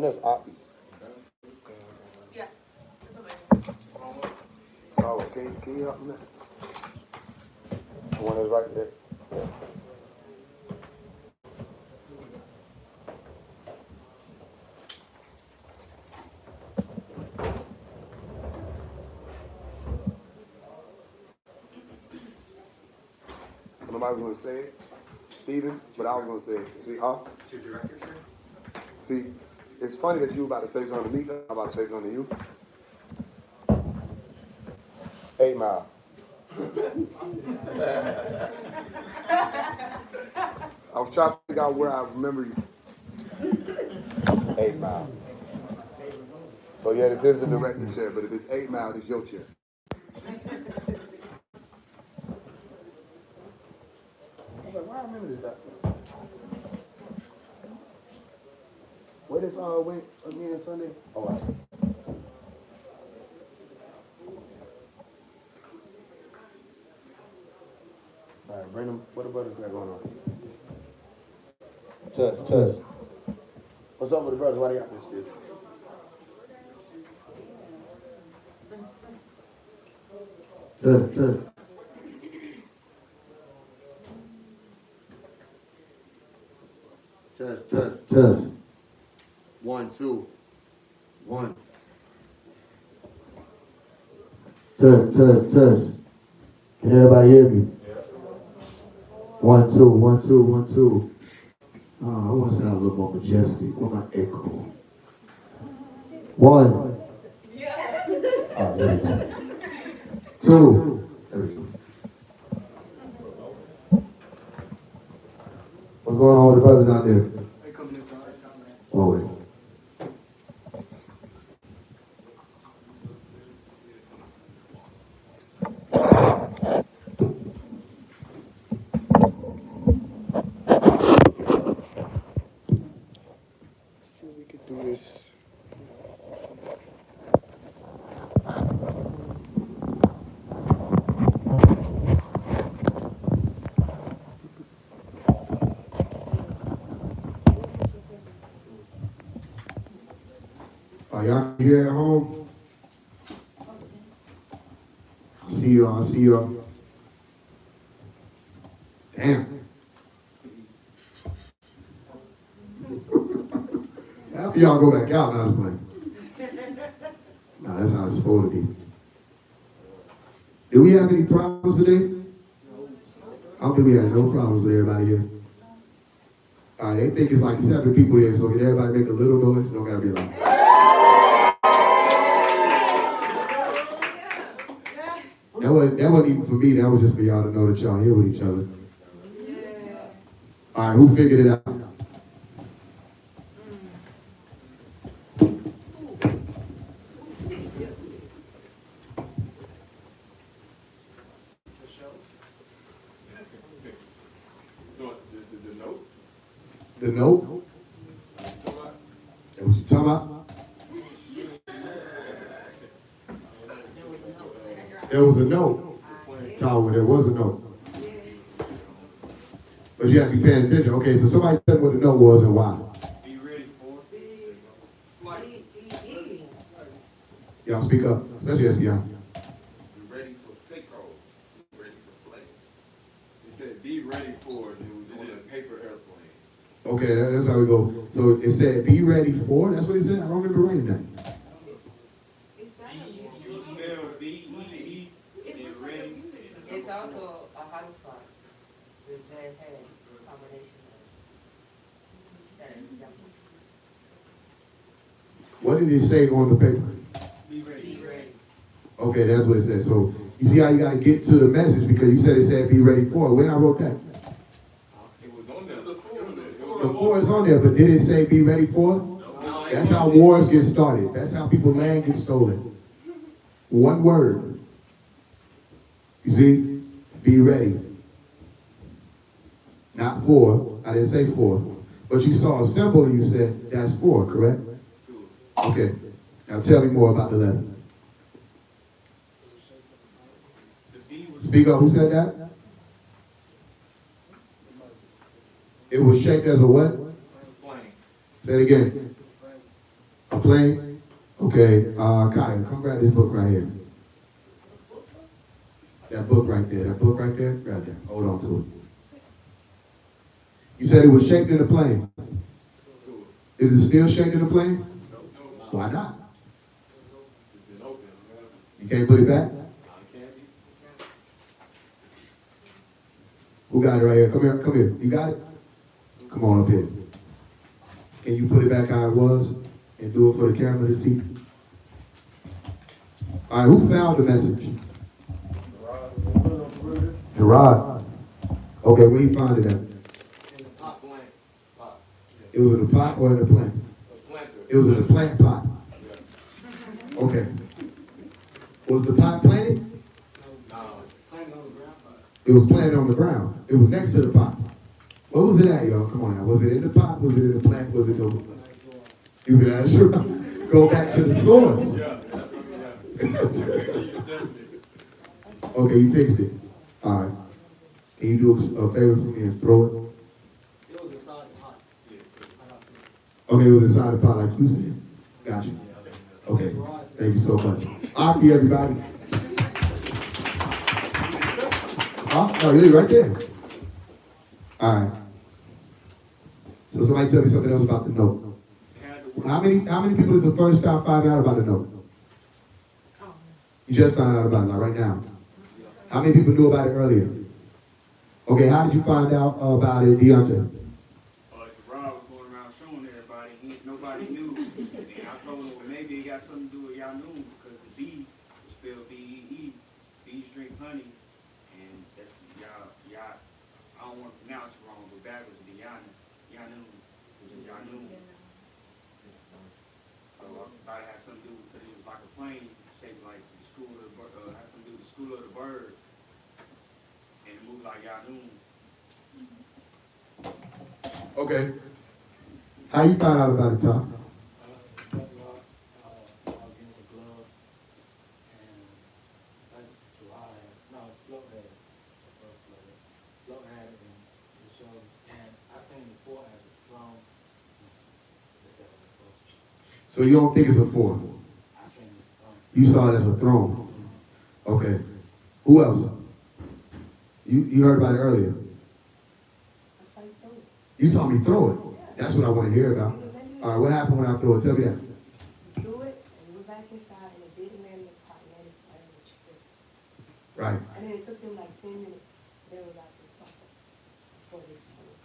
that's Oppies. Yeah. Oh, can you help me? The one that's right there. Yeah. Somebody was going to say it, Stephen, but I was going to say it. See, huh? See, it's funny that you were about to say something to me. I'm about to say something to you. 8 Mile. I was trying to figure out where I remember you. 8 Mile. So yeah, this is the director's chair, but if it's 8 Mile, it's your chair. I was like, why I remember this guy? Where this went again Sunday? Oh, I see. All right, Brandon, what the brothers got going on? Touch. What's up with the brothers? Why they got this shit? Touch. Touch. 1, 2, 1. Touch. Can everybody hear me? 1, 2, 1, 2, 1, 2. I want to sound a little more majestic. What my echo? 1. Oh, there we go. 2. There we go. What's going on with the brothers out there? Oh, wait. See if we could do this. Are y'all here at home? I'll see you. Damn. After y'all go back out, I was playing. No, that's how it's supposed to be. Do we have any problems today? I don't think we had no problems with everybody here. All right, they think it's like 7 people here, so can everybody make a little noise? Don't gotta be loud. That wasn't even for me. That was just for y'all to know that y'all here with each other. All right, who figured it out? The note? That what you talking about? There was a note. There was a note. But you have to be paying attention. Okay, so somebody tell me what the note was and why. Be ready for flight. Y'all speak up, especially SBI. Be ready for takeoff. Be ready for flight. It said be ready for it. It was on a paper airplane. Okay, that's how we go. So it said be ready for, that's what it said? I don't remember reading that. You spell B-E-E and ready. It's also a harufa. With that head combination of that example. What did it say on the paper? Be ready. Be ready. Okay, that's what it said. So you see how you got to get to the message because you said it said be ready for it. When I wrote that? It was on there. The 4 is on there, but did it say be ready for it? That's how wars get started. That's how people's land gets stolen. One word. You see? Be ready. Not 4. I didn't say 4. But you saw a symbol and you said that's 4, correct? Okay. Now tell me more about the letter. Speak up. Who said that? It was shaped as a what? Plane. Say it again. A plane? Okay, Kyle, come grab this book right here. That book right there, grab that. Hold on to it. You said it was shaped in a plane. Is it still shaped in a plane? Why not? You can't put it back? Who got it right here? Come here, come here. You got it? Come on up here. Can you put it back how it was and do it for the camera to see? All right, who found the message? Gerard. Okay, where you found it at? In the pot plant. Pot. It was in the pot or in the plant? It was in the plant pot. Okay. Was the pot planted? No. Planted on the ground. It was planted on the ground. It was next to the pot. What was it at, y'all? Come on now. Was it in the pot? Was it in the plant? Was it the... You can ask sure. Go back to the source. Okay, you fixed it. All right. Can you do a favor for me and throw it? It was inside the pot. Okay, it was inside the pot like you said. Gotcha. Okay. Thank you so much. Aki, everybody. Oh, you're right there. All right. So somebody tell me something else about the note. How many people is the first time finding out about the note? You just found out about it, like right now. How many people knew about it earlier? Okay, how did you find out about it, Deontay? Rob was going around showing everybody. Nobody knew. And I told him, well, maybe it got something to do with y'all knew because the B was spelled B-E-E. Bees drink honey. And that's y'all, I don't want to pronounce it wrong, but backwards would be y'all knew. Y'all knew. So I thought it had something to do with, because it was like a plane shaped like the school of the bird, had something to do with the school of the bird. And it moved like y'all knew. Okay. How you find out about it, Tom? So you don't think it's a form? You saw it as a throne. Okay. Who else? You heard about it earlier. You saw me throw it. That's what I want to hear about. All right, what happened when I threw it? Tell me that. Threw it, and we're back inside, and it didn't land the pot, landed right in the chicken. Right. And then it took them like 10 minutes. They were like, before they exploded.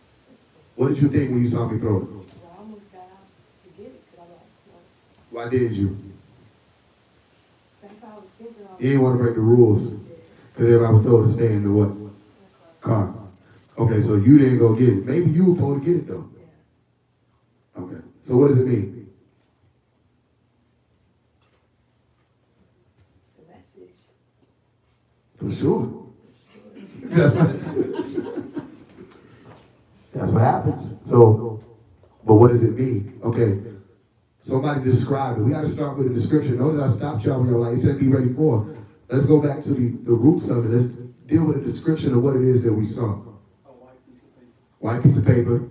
What did you think when you saw me throw it? Well, I almost got out to get it, because I'm like, no. Why didn't you? That's what I was thinking. You didn't want to break the rules. Because everybody was told to stay in the what? Car. Okay, so you didn't go get it. Maybe you were supposed to get it though. Yeah. Okay. So what does it mean? It's a message. For sure. That's what happens. So, but what does it mean? Okay. Somebody describe it. We got to start with a description. Notice I stopped y'all when you're like, you said be ready for. Let's go back to the roots of it. Let's deal with a description of what it is that we saw. White piece of paper.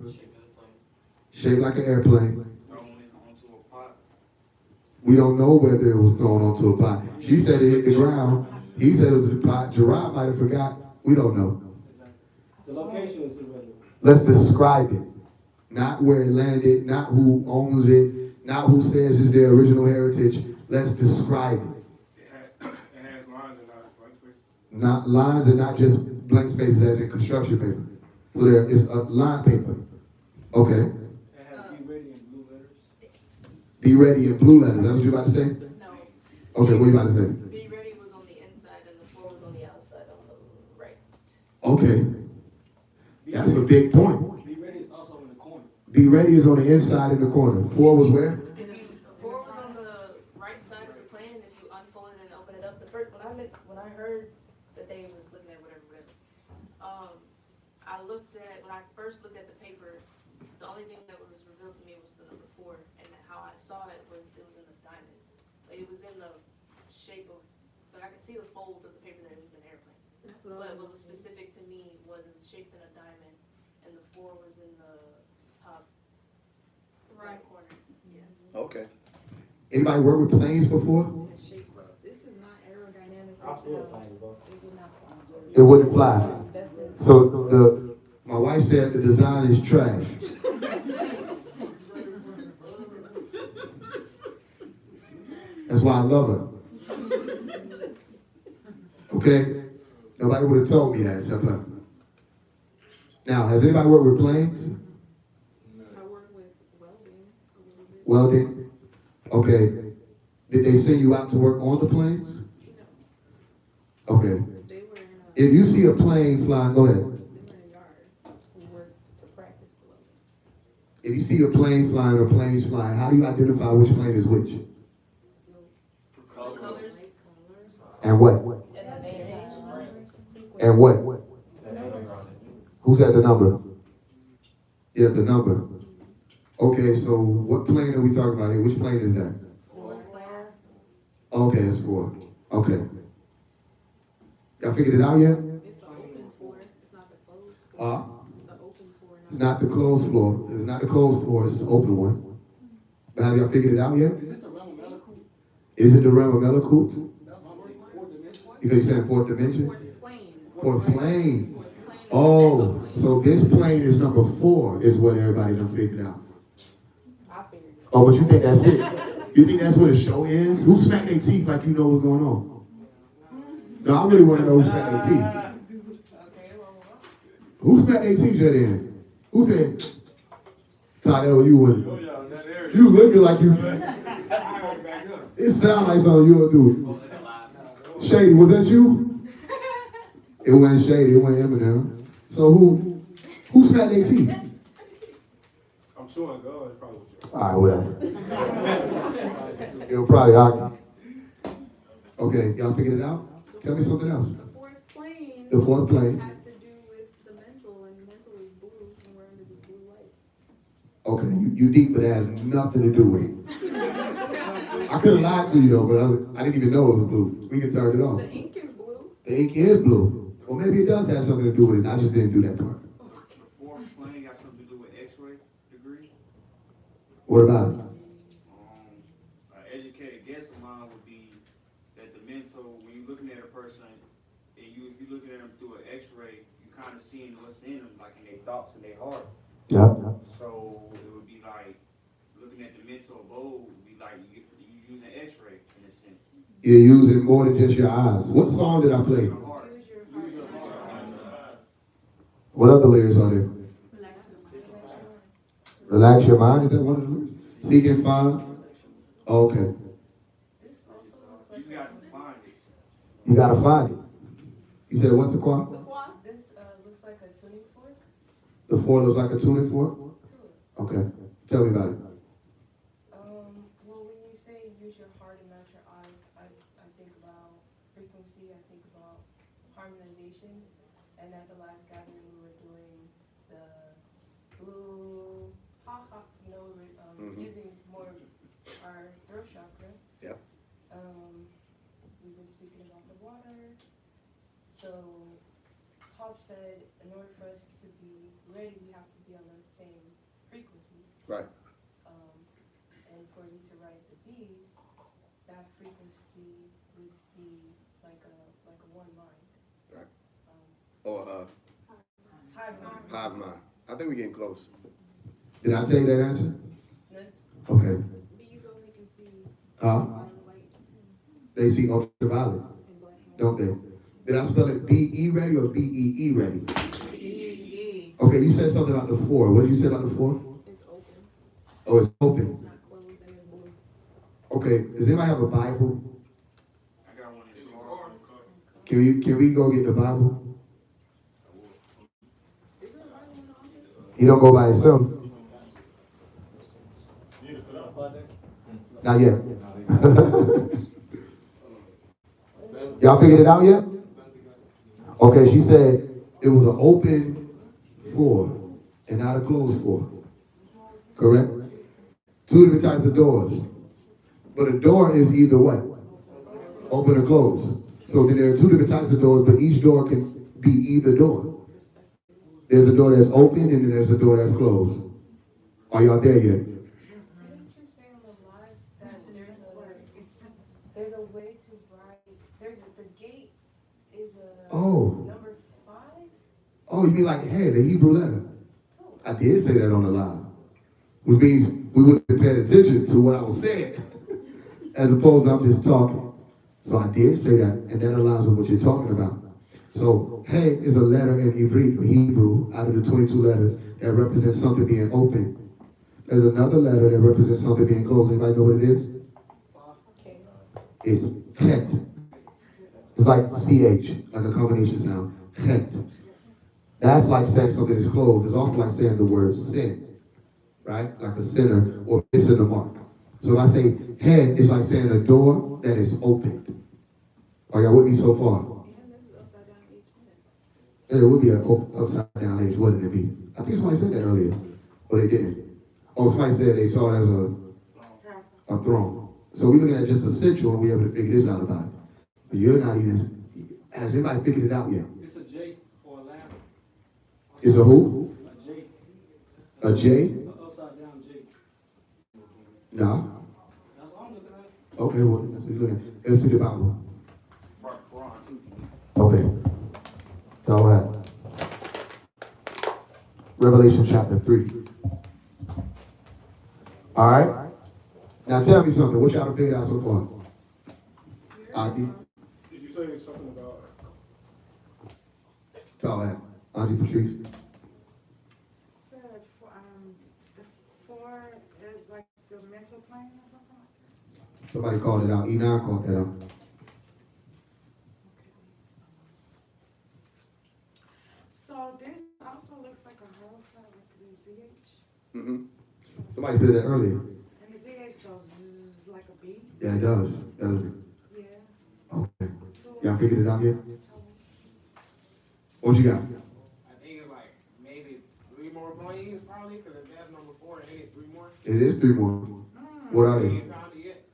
Shaped like an airplane. Thrown it onto a pot. We don't know whether it was thrown onto a pot. She said it hit the ground. He said it was in the pot. Gerard might have forgot. We don't know. The location is irrelevant. Let's describe it. Not where it landed, not who owns it, not who says it's their original heritage. Let's describe it. It has lines and not blank spaces. Not lines and not just blank spaces as in construction paper. So there is a line paper. Okay. It has be ready in blue letters. Be ready in blue letters. That's what you're about to say? No. Okay, what are you about to say? Be ready was on the inside and the 4 was on the outside on the right. Okay. That's a big point. Be ready is also in the corner. Be ready is on the inside in the corner. 4 was where? If you 4 was on the right side of the plan, if you unfold it and open it up, the first when I heard that they was looking at whatever, when I first looked at the paper, the only thing that was revealed to me was the number 4, and how I saw it was in the diamond. Like, it was in the shape of, so I could see the folds of the paper that it was an airplane. But what was specific to me was it was shaped in a diamond, and the 4 was in the top right corner. Yeah. Okay. Anybody work with planes before? This is not aerodynamic. I feel fine, bro. It would not fly. It wouldn't fly. That's the. So my wife said the design is trash. That's why I love her. Okay? Nobody would have told me that except her. Now, has anybody worked with planes? I work with welding a little bit. Welding? Okay. Did they send you out to work on the planes? Okay. They were in If you see a plane flying, go ahead. they were in a yard. We worked to practice the welding. If you see a plane flying or planes flying, how do you identify which plane is which? Colors. And what? And what? Who's at the number? Yeah, the number. Okay, so what plane are we talking about here? Which plane is that? Okay, that's 4. Okay. Y'all figured it out yet? It's the open floor. It's not the closed floor. It's the open floor. It's not the closed floor. It's not the closed floor. It's the open one. But have y'all figured it out yet? Is this the realm of Melicoot? Is it the realm of Melicoot? Fourth dimension? Because you're saying fourth dimension? Plane. Fourth plane. Oh, so this plane is number 4 is what everybody done figured out. I figured it. Oh, but you think that's it? You think that's what the show is? Who smacked their teeth like you know what's going on? No, I really want to know who smacked their teeth. Who smacked their teeth at the end? Who said, Tadell, you wouldn't? You looking like you. It sounds like something you'll do. Shady, was that you? It wasn't Shady, it wasn't Eminem. So who smacked their teeth? I'm chewing gum, it's probably. All right, whatever. It'll probably argue. Okay, y'all figured it out? Tell me something else. The fourth plane. The fourth plane. Has to do with the mental, and mental is blue, and we're under this blue light. Okay, you deep, but it has nothing to do with it. I could have lied to you though, but I didn't even know it was blue. We can turn it off. The ink is blue. The ink is blue. Well, maybe it does have something to do with it. I just didn't do that part. Fourth plane got something to do with X-ray degree. What about it? An educated guess of mine would be that the mental, when you're looking at a person, and if you're looking at them through an X-ray, you kind of seeing what's in them, like in their thoughts and their heart. Yeah. So it would be like looking at the mental abode would be like you using X-ray in a sense. You're using more than just your eyes. What song did I play? Your heart. Use your heart. What other lyrics are there? Relax your mind. Is that one of the lyrics? Seek and find. Oh, okay. You got to find it. You gotta find it. You said what's the quad? This looks like a tuning fork. The 4 looks like a tuning fork? Okay. Tell me about it. Well, when you say use your heart and not your eyes, I think about frequency, I think about harmonization. And at the last gathering, we were doing the blue, we were using more of our throat chakra. Yep. We've been speaking about the water. So, Hop said, in order for us to be ready, we have to be on the same frequency. Right. And for you to write the B's, that frequency would be like a one mind. Right. Or Hive mind. hive mind. I think we're getting close. Did I tell you that answer? No, Okay. Bees only can see Uh, light they see ultraviolet, and black. don't they? Did I spell it B-E ready or B-E-E ready? E. Okay, you said something about the 4. What did you say about the 4? It's open, Oh, it's open. not closed, and it's blue. Okay, does anybody have a Bible? I got one in the car. Can we go get the Bible? Is there a Bible in the office? He don't go by himself. Not yet. Y'all figured it out yet? Okay, she said it was an open floor and not a closed floor. Correct? 2 different types of doors. But a door is either what? Open or closed. So then there are 2 different types of doors, but each door can be either door. There's a door that's open and then there's a door that's closed. Are y'all there yet? Didn't you say on the live that there's way to write, the gate is a Oh. number 5? Oh, you mean like, hey, the Hebrew letter? Two. I did say that on the line. Which means we would have been paying attention to what I was saying. As opposed to I'm just talking. So I did say that, and that aligns with what you're talking about. So, hey is a letter in Ivrit or Hebrew out of the 22 letters that represents something being open. There's another letter that represents something being closed. Anybody know what it is? Okay. It's chet. It's like CH, like a combination sound. Chet. That's like saying something is closed. It's also like saying the word sin, right? Like a sinner or missing the mark. So if I say head, it's like saying a door that is opened. Are y'all with me so far? Yeah, it would be an upside down age, wouldn't it be? I think somebody said that earlier, but they didn't. Oh, somebody said they saw it as a throne. So we're looking at just a central and we're able to figure this out about it. But you're not even, has anybody figured it out yet? It's a J or a lamb. It's a who? A J. A J? An upside down J. No. That's what I'm looking at. Okay, well, that's what you're looking at. Let's see the Bible. Quran too. Okay. It's all right. Revelation chapter 3. All right. Now tell me something. What y'all have figured out so far? Did you say something about? It's all right. Auntie Patrice. So, the 4 is like the mental plane or something like that? Somebody called it out. Enoch called that out. So this also looks like a hologram with the ZH. Mm-hmm. Somebody said that earlier. And the ZH goes zzz like a B. Yeah, it does. Doesn't it? Yeah. Okay. Y'all figured it out yet? So, What you got? I think it's like maybe 3 more planes probably, because if that's number 4, ain't it 3 more? It is 3 more. What are We they? ain't found it yet.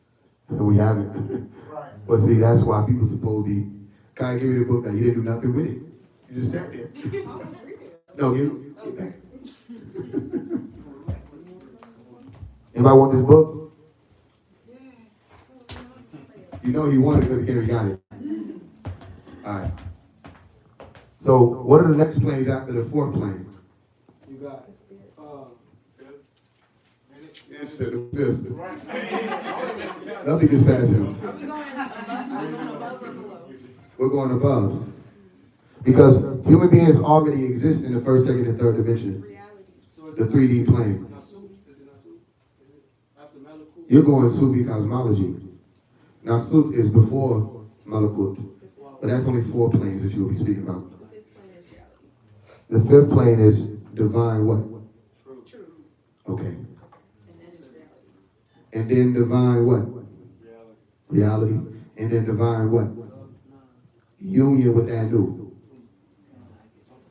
No, we haven't. Right. But see, that's why people supposed to be. Kai, give me the book now. You didn't do nothing with it. You just sat there. No, give it back. Anybody want this book? yeah. You know he wanted it because Henry got it. All right. So, what are the next planes after the 4th plane? You got It's the 5th. Nothing is past him. Are we going above or below? We're going above. Because human beings already exist in the 1st, 2nd, and 3rd dimension. Reality. So is The it 3D plane. Nasub? Is it Nasub? Is it after Malakut? You're going Sufi cosmology. Now, Suf is before Malakut. But that's only 4 planes that you'll be speaking about. The 5th plane is reality. The 5th plane is divine what? Truth. Okay. And then it's reality. And then divine what? Reality. Reality. And then divine what? Union with Anu.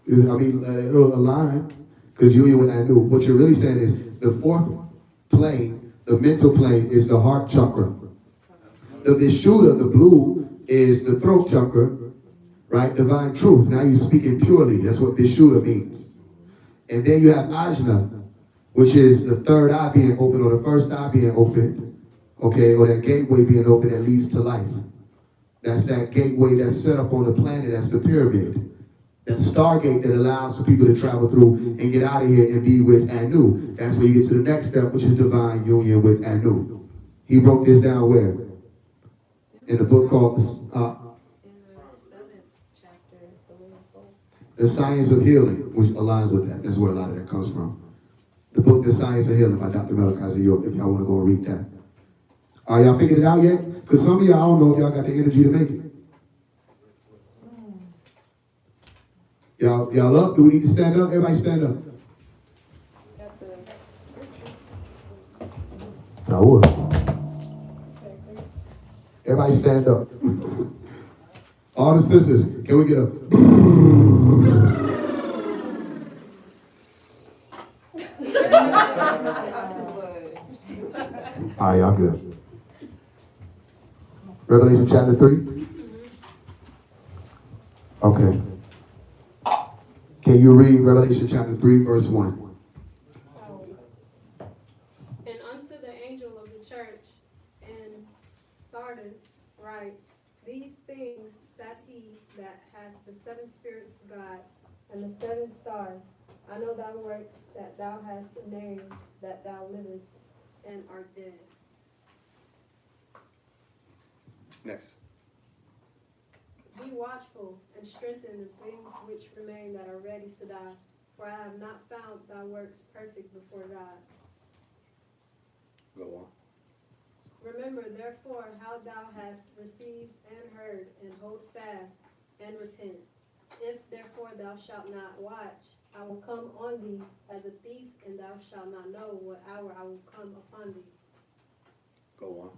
I mean, it'll align, because union with Anu. What you're really saying is the 4th plane, the mental plane, is the heart chakra. The Vishuddha, the blue, is the throat chakra, right? Divine truth. Now you're speaking purely. That's what Vishuddha means. And then you have Ajna, which is the 3rd eye being open, or the 1st eye being open, okay, or that gateway being open that leads to life. That's that gateway that's set up on the planet. That's the pyramid. That stargate that allows for people to travel through and get out of here and be with Anu. That's where you get to the next step, which is divine union with Anu. He broke this down where? In the book called In the 7th chapter, The Living Soul. The Science of Healing, which aligns with that. That's where a lot of that comes from. The book, The Science of Healing by Dr. Malachi York, if y'all want to go and read that. Are y'all figured it out yet? Because some of y'all, I don't know if y'all got the energy to make it. Y'all up? Do we need to stand up? Everybody stand up. Got the scripture. I would. Okay, Everybody stand up. All the sisters, can we get a... All right, y'all good. Revelation chapter 3? Okay. Can you read Revelation chapter 3, verse 1? And unto the angel of the church in Sardis write, write, these things saith he that hath the 7 spirits of God and the 7 stars. I know thy works, that thou hast a name, that thou livest and art dead. Next. Be watchful and strengthen the things which remain that are ready to die, for I have not found thy works perfect before God. Go on. Remember therefore how thou hast received and heard, and hold fast and repent. If therefore thou shalt not watch, I will come on thee as a thief, and thou shalt not know what hour I will come upon thee. Go on.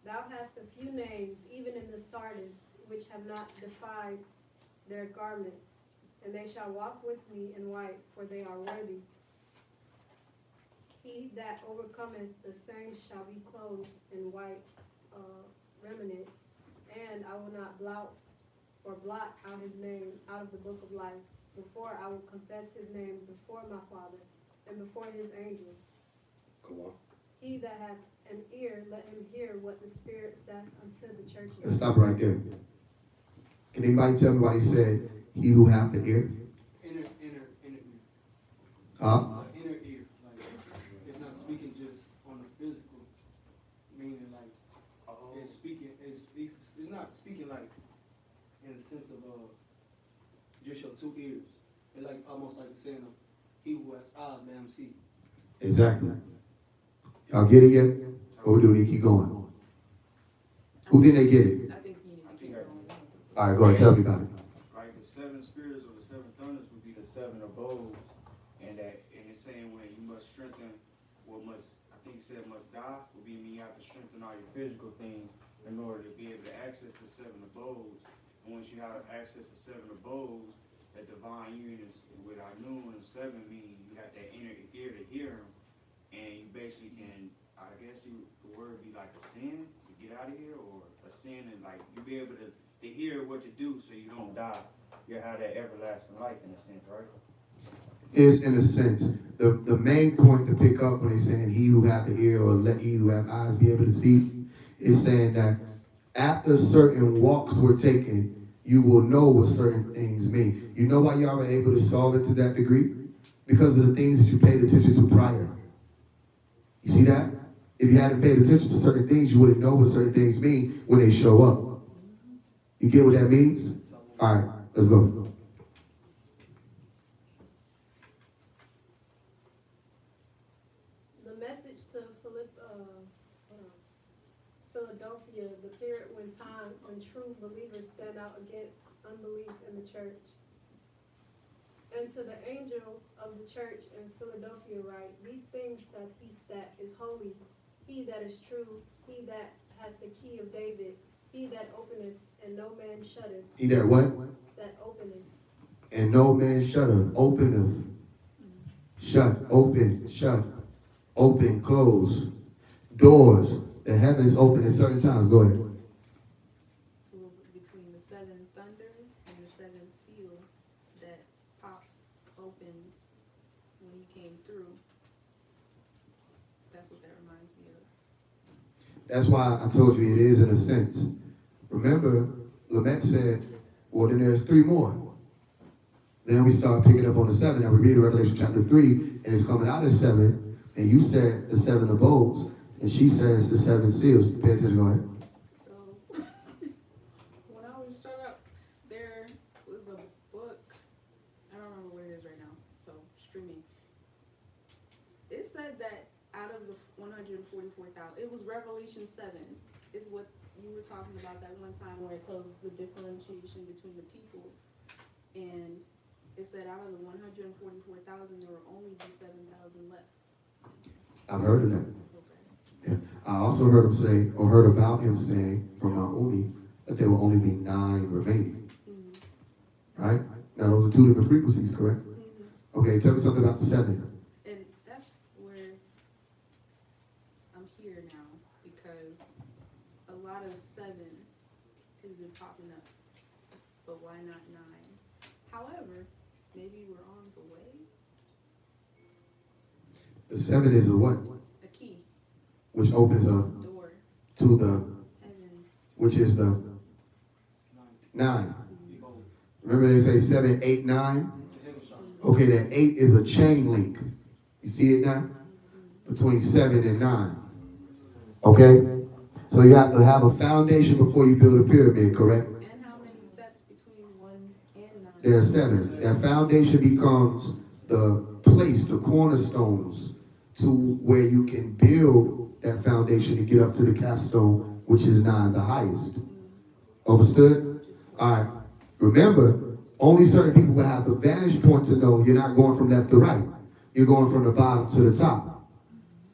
Thou hast a few names, even in the Sardis, which have not defiled their garments, and they shall walk with me in white, for they are worthy. He that overcometh, the same shall be clothed in white raiment, and I will not blot out his name out of the book of life. Before I will confess his name before my Father and before his angels. Go on. He that hath an ear, let him hear what the Spirit saith unto the churches. Let's stop right there. Can anybody tell me why he said, he who hath the ear? Inner ear. Huh? Inner ear. Like, it's not speaking just on the physical, meaning like, it's not speaking like, in the sense of, just your 2 ears. It's like, almost like the saying of, he who has eyes, let him see. Exactly. Y'all get it yet? Or do we need to keep going? Who did they get it? I think you need to keep going. All right, go ahead, tell me about it. Like the 7 spirits or the 7 thunders would be the 7 of bowls, and it's saying when you must strengthen what must, I think it said must die, would be mean you have to strengthen all your physical things in order to be able to access the 7 of bowls. And once you have access to 7 of bowls, that divine union with our noon and 7 means you have that inner ear to hear him, and you basically can, I guess the word would be like a sin to get out of here, or a sin and like you be able to hear what to do so you don't die. You have that everlasting life in a sense, right? Is in a sense, the main point to pick up when he's saying he who hath the ear, or let he who have eyes be able to see, is saying that after certain walks were taken, you will know what certain things mean. You know why y'all were able to solve it to that degree? Because of the things that you paid attention to prior. You see that? If you hadn't paid attention to certain things, you wouldn't know what certain things mean when they show up. You get what that means? All right, let's go. The message to Philadelphia, the period when true believers stand out against unbelief in the church. And to the angel of the church in Philadelphia write, these things saith he that is holy, he that is true, he that hath the key of David, he that openeth and no man shutteth. He that what? That openeth. And no man shutteth. Openeth. Shut. Open. Shut. Open. Close. Doors. The heavens open at certain times. Go ahead. Between the 7 thunders and the 7 seal that pops opened when he came through. That's what that reminds me of. That's why I told you it is in a sense. Remember, Lamech said, well, then there's 3 more. Then we start picking up on the 7, and we read Revelation chapter 3, and it's coming out of 7, and you said the 7 of bowls, and she says the 7 seals. Pay attention, go ahead. So, when I was shut up, there was a book, I don't remember where it is right now, so streaming. It said that out of the 144,000, it was Revelation 7, is what you were talking about that one time where it tells the differentiation between the peoples. And it said out of the 144,000, there will only be 7,000 left. I've heard of that. Okay. Yeah. I also heard him say, or heard about him saying from Mount Uni, that there will only be 9 remaining. Mm-hmm. Right? Now those are 2 different frequencies, correct? Mm-hmm. Okay, tell me something about the 7. And that's where I'm here now, because a lot of 7 has been popping up, but why not 9? However, maybe we're on the way. The 7 is a what? A key. which opens up door, to the, heavens. which is the 9. Remember they say 7, 8, 9? Okay, that 8 is a chain link. You see it now? Between 7 and 9. Okay? So you have to have a foundation before you build a pyramid, correct? And how many steps between 1 and 9? There are 7. That foundation becomes the place, the cornerstones, to where you can build that foundation to get up to the capstone, which is 9, the highest. Understood? All right. Remember, only certain people will have the vantage point to know you're not going from left to right. You're going from the bottom to the top.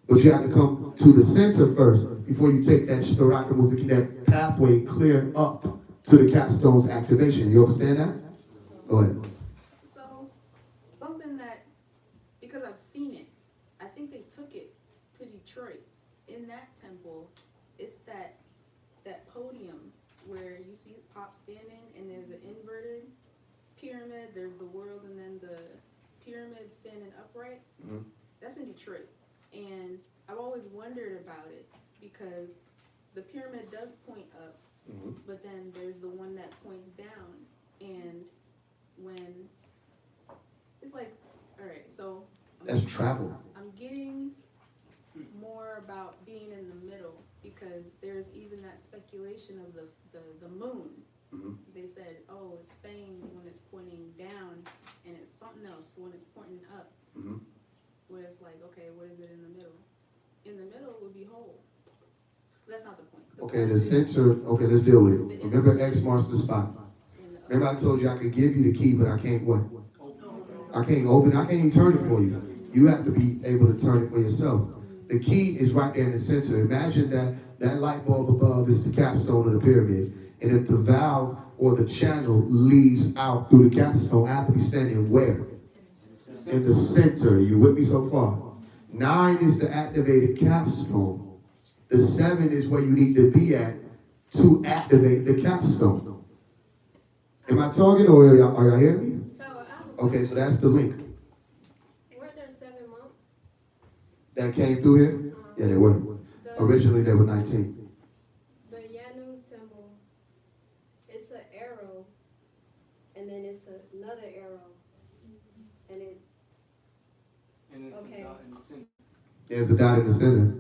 But you have to come to the center first before you take that Shtarakamos, that pathway clear up to the capstone's activation. You understand that? Go ahead. So, something that, because I've seen it, I think they took it to Detroit. In that temple, it's that podium where you see Pop standing and there's an inverted pyramid, there's the world, and then the pyramid standing upright. Mhm. That's in Detroit. And I've always wondered about it because the pyramid does point up, Mhm. but then there's the one that points down. And when it's like, all right, so That's travel. I'm getting more about being in the middle because there's even that speculation of the moon. Mhm. They said, oh, it's fangs when it's pointing down, and it's something else when it's pointing up. Mhm. Where it's like, okay, what is it in the middle? In the middle would be whole. That's not the point. Okay, the center, okay, let's deal with it. Remember X marks the spot. Remember I told you I could give you the key, but I can't what? I can't open, I can't even turn it for you. You have to be able to turn it for yourself. The key is right there in the center. Imagine that light bulb above is the capstone of the pyramid. And if the valve or the channel leads out through the capstone, I have to be standing where? In the center. You with me so far? 9 is the activated capstone. The 7 is where you need to be at to activate the capstone. Am I talking or are y'all hearing me? So, Okay, so that's the link. weren't there 7 months? That came through here? Yeah, they were. Originally, they were 19. The Yanu symbol, it's an arrow, and then it's another arrow, and it, And it's Okay. not in the center. There's a dot in the center.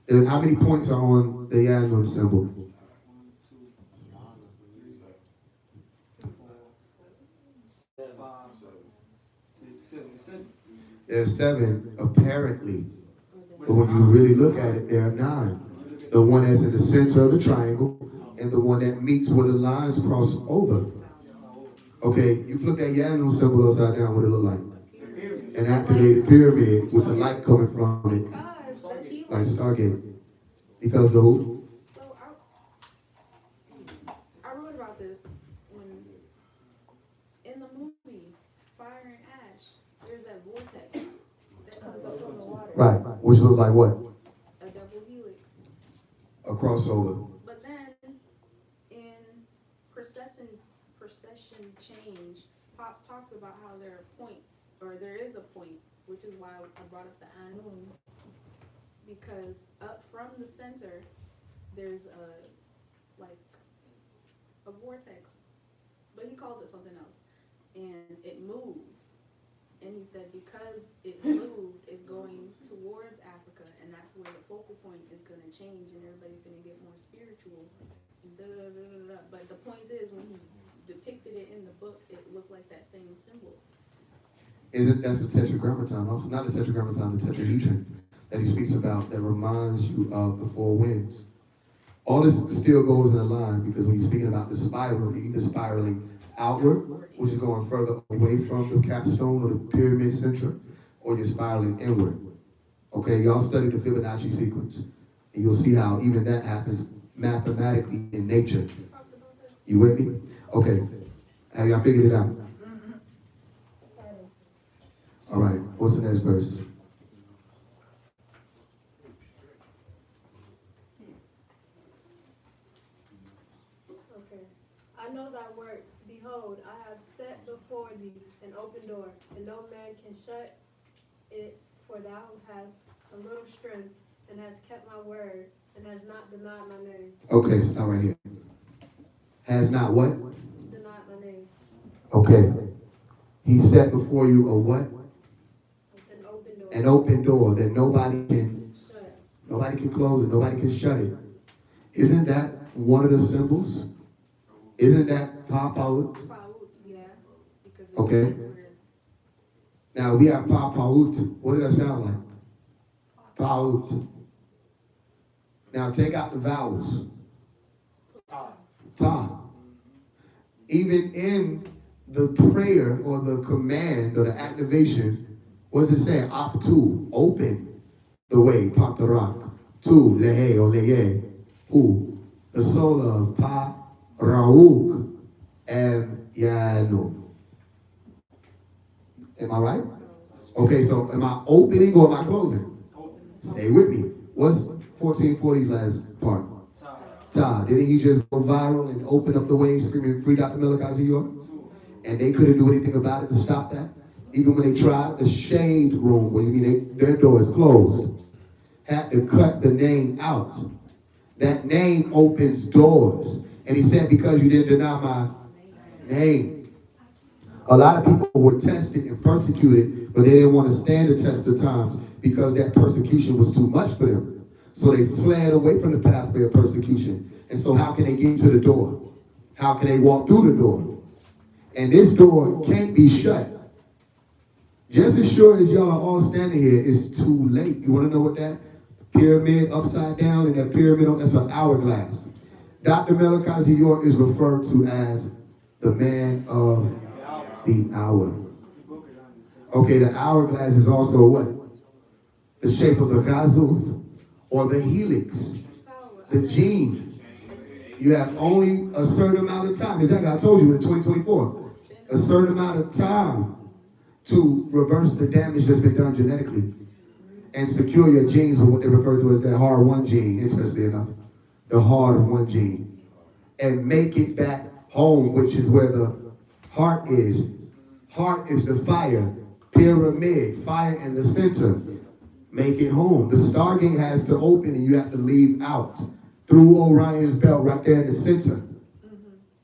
And how many points are on the Yanu symbol? 1, 2, 3, 4, 5, 6, 7. It's 7. There's 7, apparently. But when you really look at it, there are 9. The one that's in the center of the triangle, and the one that meets where the lines cross over. Okay, you flip that Yanu symbol upside down, what it look like? An activated pyramid with the light coming from it, Because the helix. like Stargate. Because the who? So I wrote about this when in the movie Fire and Ash, there's that vortex that comes up from the water. Right, which look like what? A double helix. A crossover. But then in procession change, Pops talks about how there are points, or there is a point, which is why I brought up the Anun. Because up from the center, there's a vortex, but he calls it something else, and it moves. And he said because it moved, it's going towards Africa, and that's where the focal point is going to change, and everybody's going to get more spiritual. But the point is, when he depicted it in the book, it looked like that same symbol. That's the tetragrammaton, also not the tetragrammaton, the tetrahedron that he speaks about that reminds you of the 4 winds. All this still goes in a line because when you're speaking about the spiral, you're either spiraling outward, which is going further away from the capstone or the pyramid center, or you're spiraling inward. Okay, y'all study the Fibonacci sequence, and you'll see how even that happens mathematically in nature. You with me? Okay, have y'all figured it out? All right, what's the next verse? okay. I know thy works. Behold, I have set before thee an open door, and no man can shut it, for thou hast a little strength, and has kept my word, and has not denied my name. Okay, stop right here. Has not what? Denied my name. Okay. He set before you a what? An open door. An open door that nobody can Shut. close it, nobody can shut it. Isn't that one of the symbols? Isn't that papaut? Yeah. Because it's Okay. weird. Now we have papaut. What does that sound like? Paut. Now take out the vowels. Ta. Even in the prayer or the command or the activation, what does it say? Aptu, open the way, patarak. Tu, lehe or leye, hu. The soul of pa, rauk, and yanu. Am I right? Okay, so am I opening or am I closing? Stay with me. What's 1440's last part? Ta. Didn't he just go viral and open up the wave screaming, free Dr. Malachi York? And they couldn't do anything about it to stop that? Even when they tried, the shade room, what do you mean their door is closed, had to cut the name out. That name opens doors. And he said, because you didn't deny my name. A lot of people were tested and persecuted, but they didn't want to stand the test of times because that persecution was too much for them. So they fled away from the pathway of persecution. And so how can they get to the door? How can they walk through the door? And this door can't be shut. Just as sure as y'all are all standing here, it's too late. You want to know what that pyramid upside down and that pyramid, that's an hourglass. Dr. Malachi York is referred to as the man of the hour. Okay, the hourglass is also what? The shape of the gazuf or the helix, the gene. You have only a certain amount of time. Exactly, I told you in 2024. A certain amount of time to reverse the damage that's been done genetically and secure your genes with what they refer to as that hard one gene, interestingly enough. The hard one gene. And make it back home, which is where the heart is. Heart is the fire. Pyramid, fire in the center. Make it home. The stargate has to open and you have to leave out through Orion's belt right there in the center.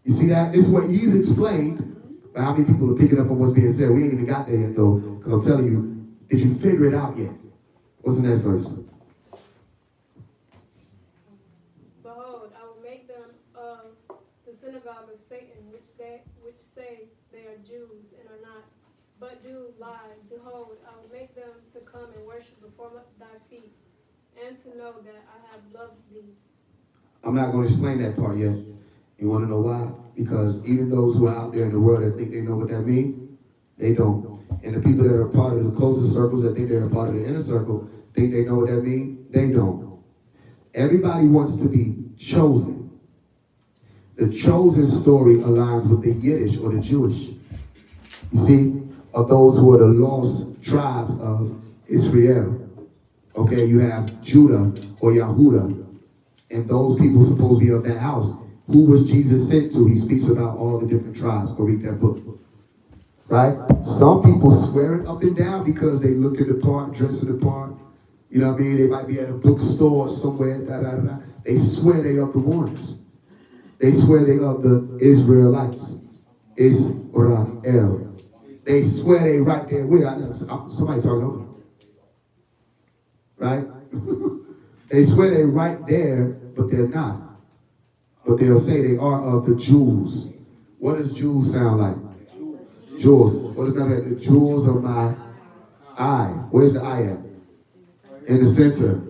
You see that? This is what he's explained. But how many people are picking up on what's being said? We ain't even got there yet though. Because I'm telling you, did you figure it out yet? What's the next verse? Behold, I will make them the synagogue of Satan, which say they are Jews and are not, but do lie. Behold, I will make them to come and worship before thy feet, and to know that I have loved thee. I'm not going to explain that part yet. You want to know why? Because even those who are out there in the world that think they know what that means, they don't. And the people that are part of the closest circles that think they're a part of the inner circle think they know what that means, they don't. Everybody wants to be chosen. The chosen story aligns with the Yiddish or the Jewish. You see, of those who are the lost tribes of Israel. Okay, you have Judah or Yahudah. And those people supposed to be of that house. Who was Jesus sent to? He speaks about all the different tribes. Go read that book. Right? Some people swear it up and down because they look at the part, dress in the part. You know what I mean? They might be at a bookstore somewhere. They swear they of the ones. They swear they of the Israelites. Israel. They swear they right there with us. Somebody talking over them. Right? They swear they're right there, but they're not. But they'll say they are of the Jews. What does Jews sound like? Jewels. What is that? The jewels of my eye. Where's the eye at? In the center.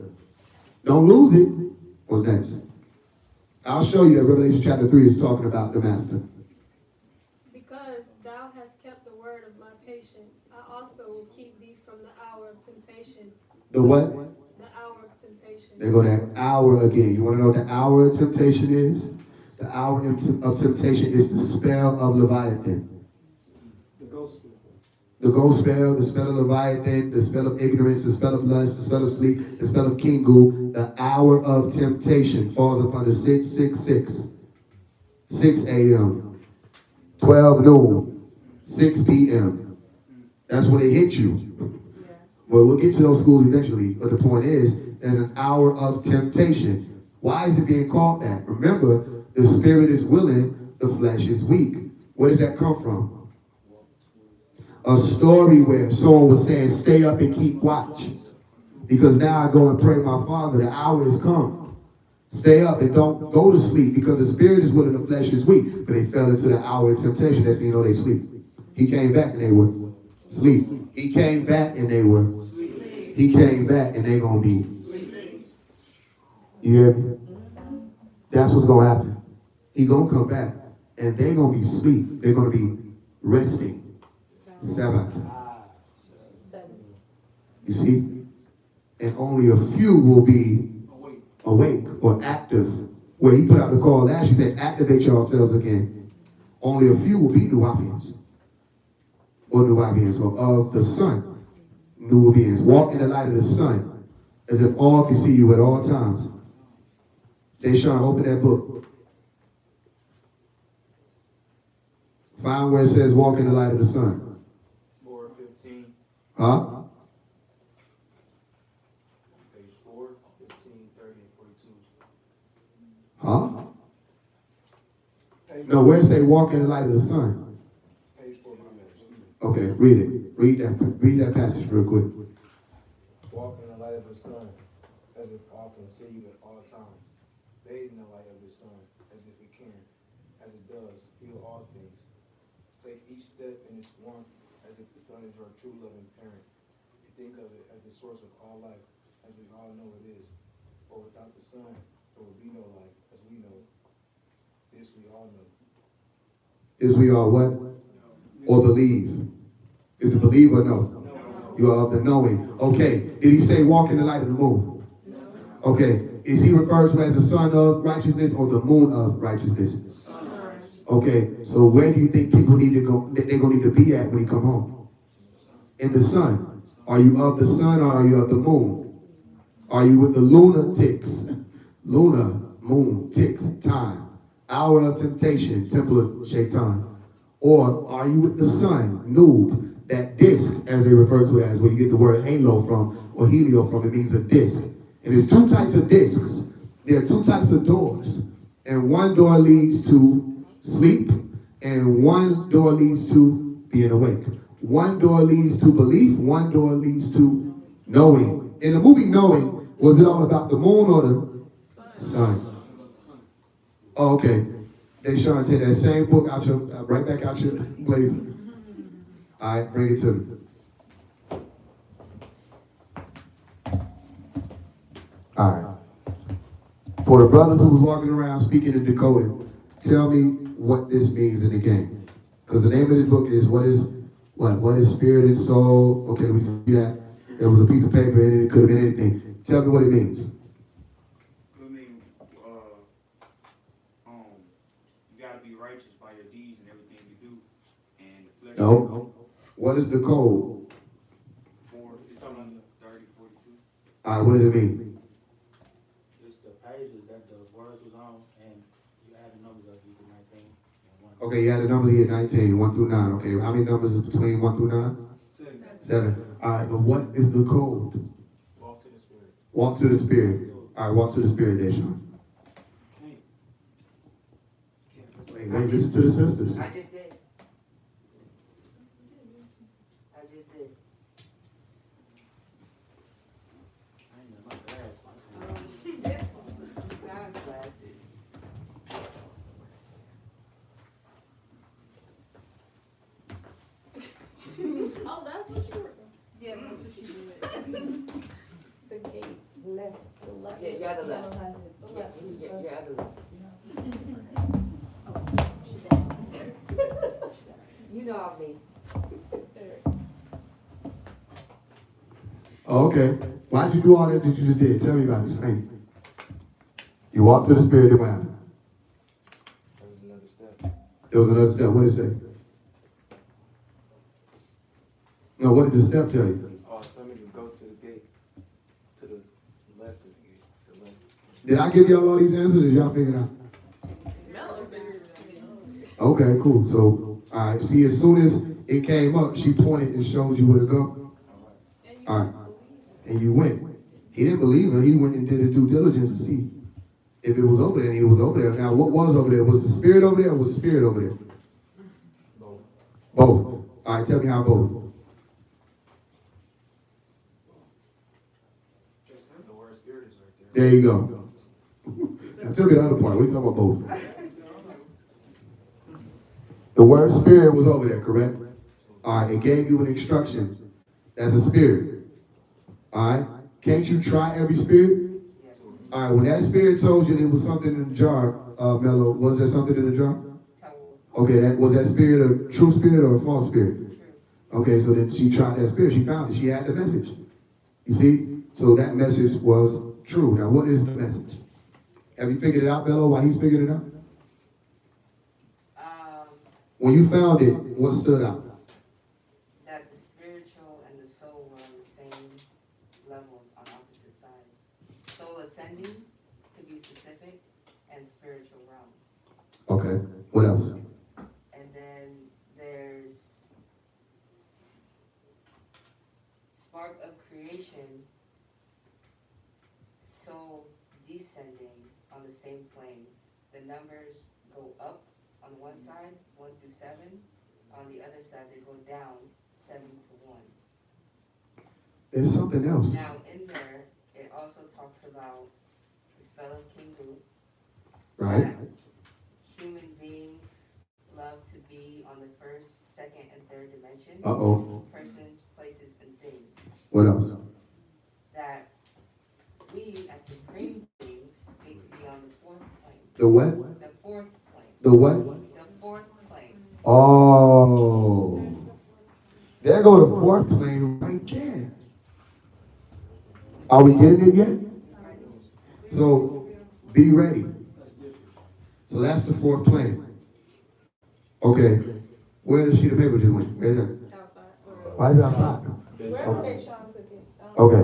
Don't lose it. What's next? I'll show you that Revelation chapter 3 is talking about the master. Because thou hast kept the word of my patience, I also will keep thee from the hour of temptation. The what? The hour of temptation. There go that hour again. You want to know what the hour of temptation is? The hour of temptation is the spell of Leviathan. The ghost spell, the spell of Leviathan, the spell of ignorance, the spell of lust, the spell of sleep, the spell of Kingu. The hour of temptation falls upon the 666. 6 a.m. 12 noon. 6 p.m. That's when it hit you. Well, we'll get to those schools eventually, but the point is, as an hour of temptation. Why is it being called that? Remember, the spirit is willing, the flesh is weak. Where does that come from? A story where someone was saying, stay up and keep watch. Because now I go and pray my Father, the hour is come. Stay up and don't go to sleep, because the spirit is willing, the flesh is weak. But they fell into the hour of temptation. That's when you know they sleep. He came back and they were asleep. He came back and they were asleep. He came back and they gonna be asleep. You hear me? That's what's gonna happen. He gonna come back and they gonna be asleep. They're gonna be resting. Sabbath. You see? And only a few will be awake or active. Where he put out the call last, he said, activate yourselves again. Only a few will be Nubians. Or Nubians, or of the sun. Nubians. Walk in the light of the sun, as if all can see you at all times. They trying to open that book. Find where it says walk in the light of the sun. 4:15. Huh? Page 4, 15, 30, and 42. Huh? No, where it say walk in the light of the sun? Page 4, my bad. Okay, read it. Read that passage real quick. Walk in the light of the sun, as if all can see you at all times. Bathe in the light of the sun, as if it can, as it does, heal all things. Take each step in its warmth, as if the sun is your true loving parent. Think of it as the source of all life, as we all know it is. For without the sun, there would be no life, as we know. This we all know. Is we are what? Or believe? Is it believe or no? You are of the knowing. Okay. Did he say walk in the light of the moon? Okay. Is he referred to as the sun of righteousness or the moon of righteousness? Okay. So where do you think people need to go? They're going to need to be at when he come home? In the sun. Are you of the sun or are you of the moon? Are you with the lunatics? Luna, moon, ticks, time. Hour of temptation, temple of Shaitan. Or are you with the sun, noob, that disc, as they refer to it as, where you get the word halo from, or helio from, it means a disc. And there's two types of discs. There are two types of doors. And one door leads to sleep, and one door leads to being awake. One door leads to belief, one door leads to knowing. In the movie Knowing, was it all about the moon or the sun? Oh, okay. They trying to take that same book out your, right back out your blazer. All right, bring it to me. All right. For the brothers who was walking around speaking and decoding, tell me what this means in the game. Because the name of this book is What is Spirit and Soul? Okay, we see that. There was a piece of paper in it. It could have been anything. Tell me what it means. I mean, you gotta be righteous by your deeds and everything you do. And the flesh. No. What is the code? 4, 15, 30, 42. All right, what does it mean? It's the pages that the words was on, and you add the numbers up, you get 19 and 1. Okay, you had the numbers, you get 19, 1 through 9. Okay, how many numbers is between 1 through 9? 7. All right, but what is the code? Walk to the Spirit. Walk to the Spirit. All right, walk to the Spirit, Deshaun. Wait, listen to the sisters. I just did. I just did. I ain't know my bad. God glasses. Oh, that's what you were. Yeah, that's what she did. The gate, left, the left. Yeah, you're the left. The left. Yeah, the left. You know I mean. Oh, okay. Why'd you do all that you just did? Tell me about it. Explain it. You walked to the Spirit, then what happened? That was another step. There was another step. What did it say? No, what did the step tell you? Oh, tell me to go to the gate. To the left of the gate. The left. Did I give y'all all these answers? Did y'all figure it out? Mello figured it Okay, cool. So, all right. See, as soon as it came up, she pointed and showed you where to go. out. All right. And you went. He didn't believe her. He went and did his due diligence to see if it was over there, and it was over there. Now, what was over there? Was the spirit over there, or was the spirit over there? Both. Both. All right, tell me how both. The word spirit is right there. There you go. Now tell me the other part. We talking about both. The word spirit was over there, correct? All right, it gave you an instruction. That's a spirit. All right? Can't you try every spirit? All right, when that spirit told you there was something in the jar, Mello, was there something in the jar? Okay, was that spirit a true spirit or a false spirit? Okay, so then she tried that spirit. She found it. She had the message. You see? So that message was true. Now, what is the message? Have you figured it out, Mello, why he's figured it out? When you found it, what stood out? That the spiritual and the soul were on the same levels on opposite sides. Soul ascending, to be specific, and spiritual realm. Okay, what else? And then there's spark of creation, soul descending on the same plane. The numbers go up on one side, 1 through 7. On the other side, they go down 7 to 1. There's something else. Now, in there, it also talks about the spell of King Loup. Right. Human beings love to be on the first, second, and third dimension. Uh-oh. Persons, places, and things. What else? That we, as supreme beings, need to be on the fourth plane. The what? The fourth plane. The what? The fourth plane. Oh. There go the fourth plane right there. Are we getting it yet? So, be ready. So that's the fourth plane. Okay. Where the sheet of paper just went? Where is that? Outside. Why is it outside? Wherever they Sean took it. Okay.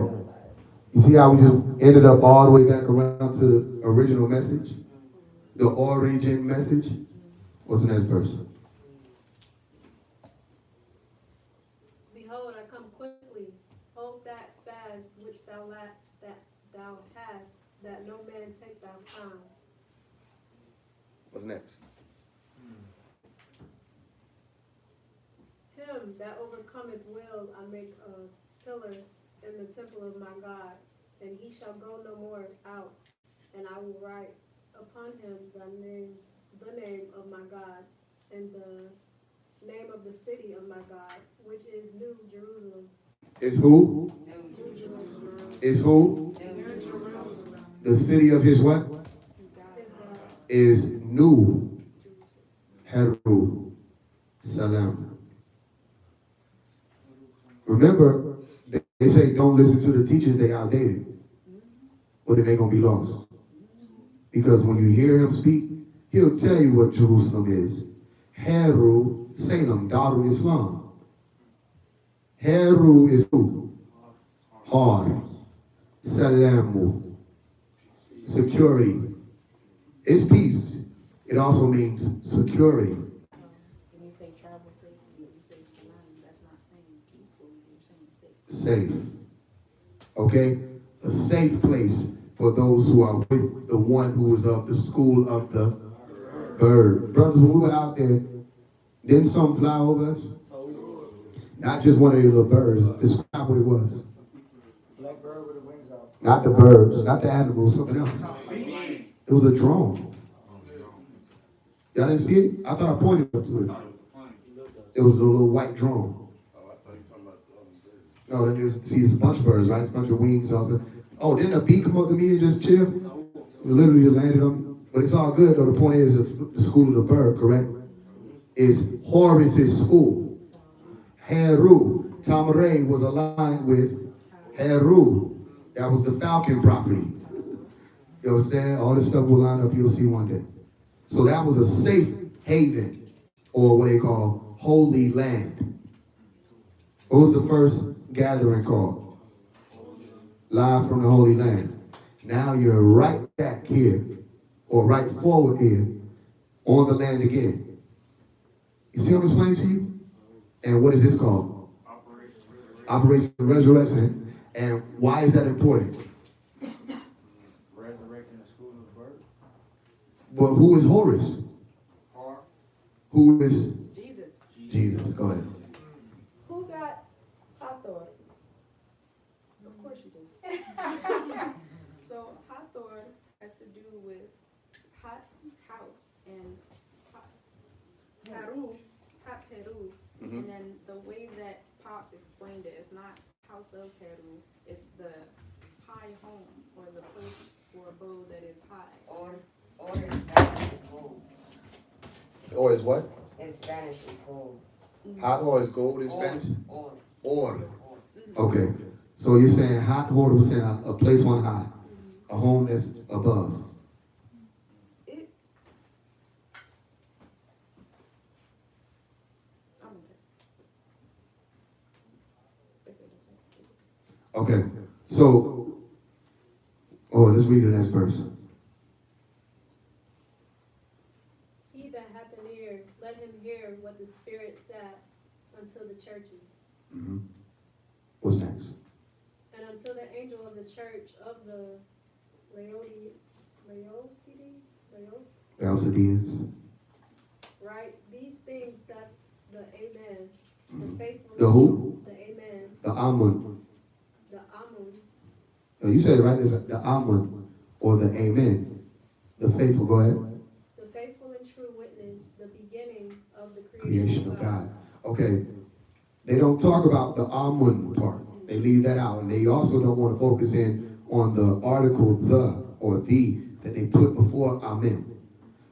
You see how we just ended up all the way back around to the original message? The origin message? What's the next verse? Behold, I come quickly. Hold that fast which thou hast, that no man take thy crown. What's next? Him that overcometh will I make a pillar in the temple of my God, and he shall go no more out. And I will write upon him the name of my God, and the name of the city of my God, which is New Jerusalem. Is who? New Jerusalem. Is who? New Jerusalem. The city of his what? His God. Is New Heru Salam. Remember, they say don't listen to the teachers, they outdated. Or then they're going to be lost. Because when you hear him speak, he'll tell you what Jerusalem is. Heru Salem, Darul Islam. Heru is who? Har. Salamu. Security. It's peace. It also means security. When you say travel safe, you say salam, that's not saying peaceful, you're saying safe. Safe. Okay? A safe place for those who are with the one who is of the school of the bird. Brothers, when we were out there, didn't some fly over us? Not just one of the little birds. Describe what it was. Black bird with the wings out. Not the birds, not the animals, something else. It was a drone. Y'all didn't see it? I thought I pointed up to it. It was a little white drone. No, it's a bunch of birds, right? It's a bunch of wings. Oh, didn't a bee come up to me and just chill? It literally just landed on me. But it's all good, though. The point is, the school of the bird, correct? Is Horus's school. Heru. Tamaray was aligned with Heru. That was the falcon property. You understand? All this stuff will line up, you'll see one day. So that was a safe haven, or what they call holy land. What was the first gathering called? Live from the Holy Land. Now you're right back here, or right forward here, on the land again. You see what I'm explaining to you? And what is this called? Operation Resurrection. And why is that important? But who is Horus? Who is Jesus. Jesus? Go ahead. Who got Hathor? Of course you did. So Hathor has to do with hot house and Heru, hot Heru. And then the way that Pops explained it, it's not house of Heru, it's the high home or the place or abode that is high. Or in Spanish is gold. Or is what? In Spanish is gold. Hot or is gold in Spanish? Or. Or. Okay. So you're saying hot water was saying a place on high, a home that's above. It, Okay. So, let's read the next verse. He that hath an ear, let him hear what the Spirit saith unto the churches. Mm-hmm. What's next? And unto the angel of the church of the Laodiceans. right? These things saith the Amen, the faithful. The who? The Amen, The Amun. the Amun, You said it right. There's the Amun or the Amen. The faithful. Go ahead. the faithful and true witness, the beginning of the Creation of God. Okay. They don't talk about the Amun part. They leave that out. And they also don't want to focus in on the article the or the that they put before Amen.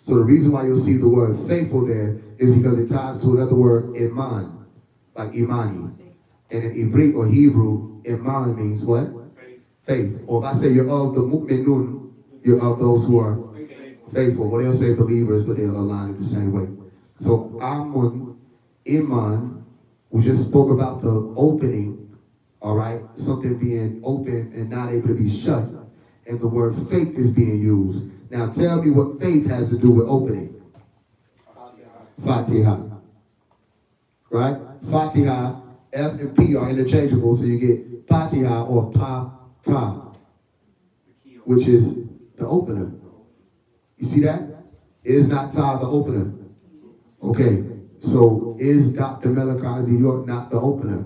So the reason why you'll see the word faithful there is because it ties to another word, iman, like imani. And in Hebrew or Hebrew, iman means what? Faith. Or if I say you're of the mu'minun, you're of those who are faithful. Or they'll say believers, but they'll align it the same way. So amun, iman, we just spoke about the opening, all right? Something being open and not able to be shut. And the word faith is being used. Now tell me what faith has to do with opening. Fatiha. Right? Fatiha, F and P are interchangeable, so you get Fatiha or Pa-Ta, which is the opener. You see that? Is not Ta the opener? Okay, so is Dr. Malachi York not the opener?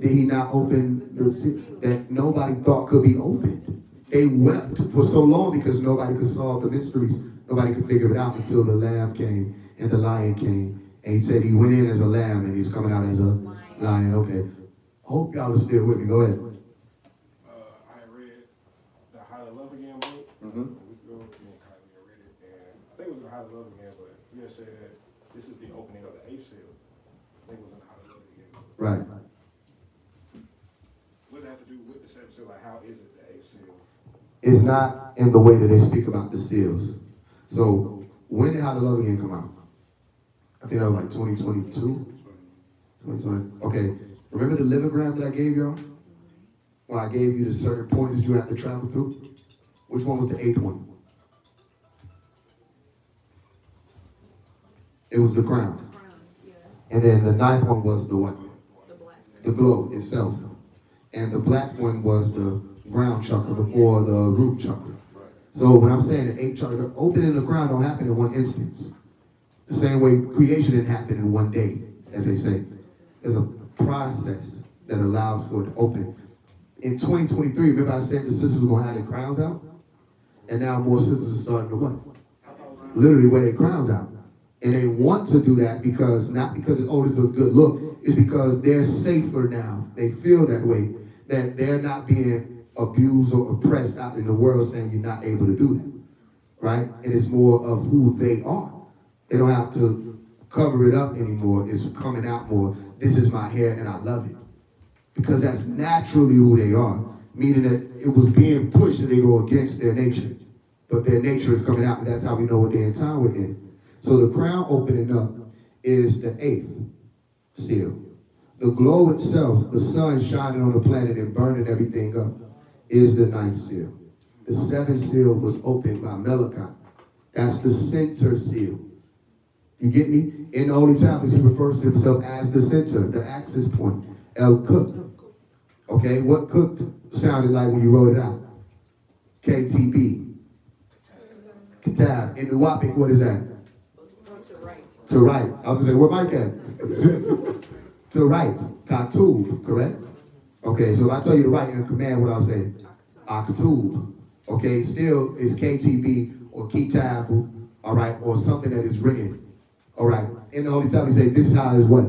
Did he not open the that nobody thought could be opened? They wept for so long because nobody could solve the mysteries. Nobody could figure it out until the lamb came and the lion came. And he said he went in as a lamb and he's coming out as a lion. Okay. I hope y'all are still with me. Go ahead. I read the How to Love Again book. Mm-hmm. A week ago, me and Kylie read it. And I think it was the How to Love Again, but he had said this is the opening of the 8th seal. I think it was in the How to Love Again book. Right. What does that have to do with the 7th seal? Like, how is it the 8th seal? It's not in the way that they speak about the seals. So when did How to Love Again come out? I think that was like 2022. 2020. Okay. Remember the livogram that I gave y'all? Well, I gave you the certain points that you have to travel through. Which one was the 8th one? It was the crown. And then the 9th one was the what? The globe itself. And the black one was the ground chakra before the root chakra. So when I'm saying the 8th chakra, opening the crown don't happen in one instance. The same way creation didn't happen in one day, as they say. There's a process that allows for it to open. In 2023, remember I said the sisters were going to have their crowns out? And now more sisters are starting to what? Literally wear their crowns out. And they want to do that because, not because, oh, this is a good look, it's because they're safer now. They feel that way, that they're not being abused or oppressed out in the world saying you're not able to do that, right? And it's more of who they are. They don't have to cover it up anymore. It's coming out more. This is my hair and I love it. Because that's naturally who they are, meaning that it was being pushed and they go against their nature. But their nature is coming out, and that's how we know what day and time we're in. So the crown opening up is the 8th seal. The glow itself, the sun shining on the planet and burning everything up, is the 9th seal. The 7th seal was opened by Malachi. That's the center seal. You get me? In the Holy Tablets, he refers to himself as the center, the axis point, El Cook. Okay, what cooked sounded like when you wrote it out? KTB. kitab. In Nuwapic, what is that? To right. To write. I was gonna say, where Mike at? To write. Katub, correct? Okay, so if I tell you to write in a command, what I'll say? Aktub. Okay, still is KTB or Kitabu, all right, or something that is written. All right. In the Holy Tablet, we say this is how it is what?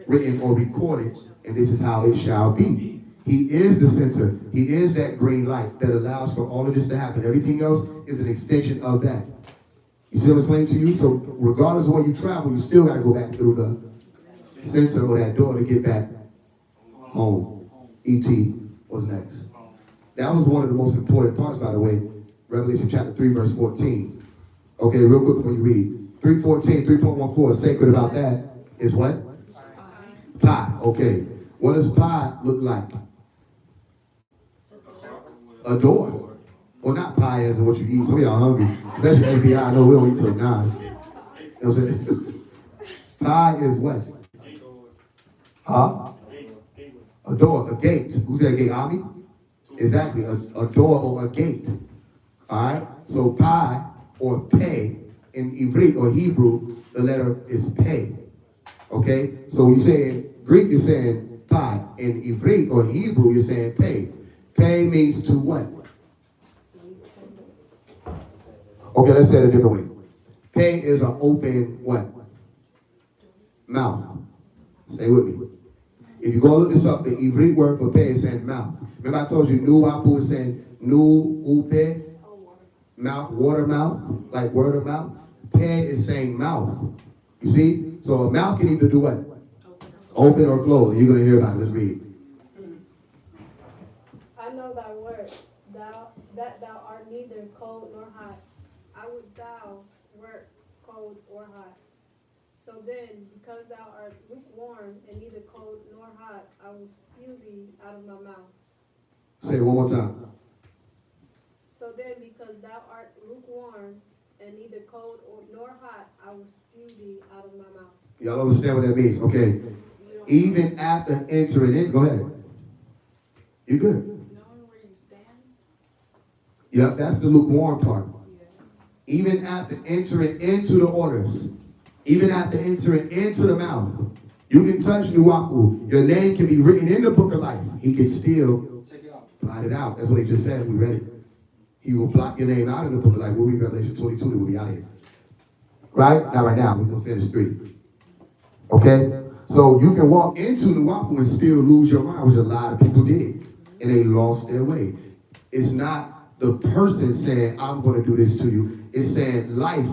Written or recorded, and this is how it shall be. He is the center. He is that green light that allows for all of this to happen. Everything else is an extension of that. You see what I'm explaining to you? So regardless of where you travel, you still got to go back through the center or that door to get back home. E.T. was next. That was one of the most important parts, by the way. Revelation chapter 3, verse 14. Okay, real quick before you read. 3:14, 3.14, sacred about that is what? Pie. Okay. What does pie look like? A door. Well, not pie as in what you eat. Some of y'all hungry. That's your ABI. I know we don't eat till 9. You know what I'm saying? Pie is what? Huh? A door, a gate. Who said gate? Ami? Exactly. A door or a gate. All right? So pie or pay in Ivrit or Hebrew, the letter is pay. Okay? So you say in Greek, you're saying pie. In Ivrit or Hebrew, you're saying pay. Pay means to what? Okay, let's say it a different way. Pay is an open what? Mouth. Stay with me. If you go look this up, the Ivrit word for pay is saying mouth. Remember I told you Nu Wapu is saying Nu Upe? Mouth, water mouth, like word of mouth. Pay is saying mouth. You see? So a mouth can either do what? Open or close. You're going to hear about it. Let's read. I know thy works, that thou art neither cold nor hot. I would thou wert cold or hot. So then, because thou art lukewarm and neither cold nor hot, I will spew thee out of my mouth. Say it one more time. So then, because thou art lukewarm and neither cold nor hot, I will spew thee out of my mouth. Y'all understand what that means? Okay. Even after entering in, go ahead. You good? Knowing where you stand. Yep, that's the lukewarm part. Even after entering into the orders, even after entering into the mouth, you can touch Nuwapu. Your name can be written in the book of life. He can still blot it out. That's what he just said. We read it. He will block your name out of the book of life. We'll read Revelation 22, then we'll be out of here. Right? Not right now. We're going to finish 3. Okay? So you can walk into Nuwapu and still lose your mind, which a lot of people did. And they lost their way. It's not the person saying, I'm going to do this to you. It's saying life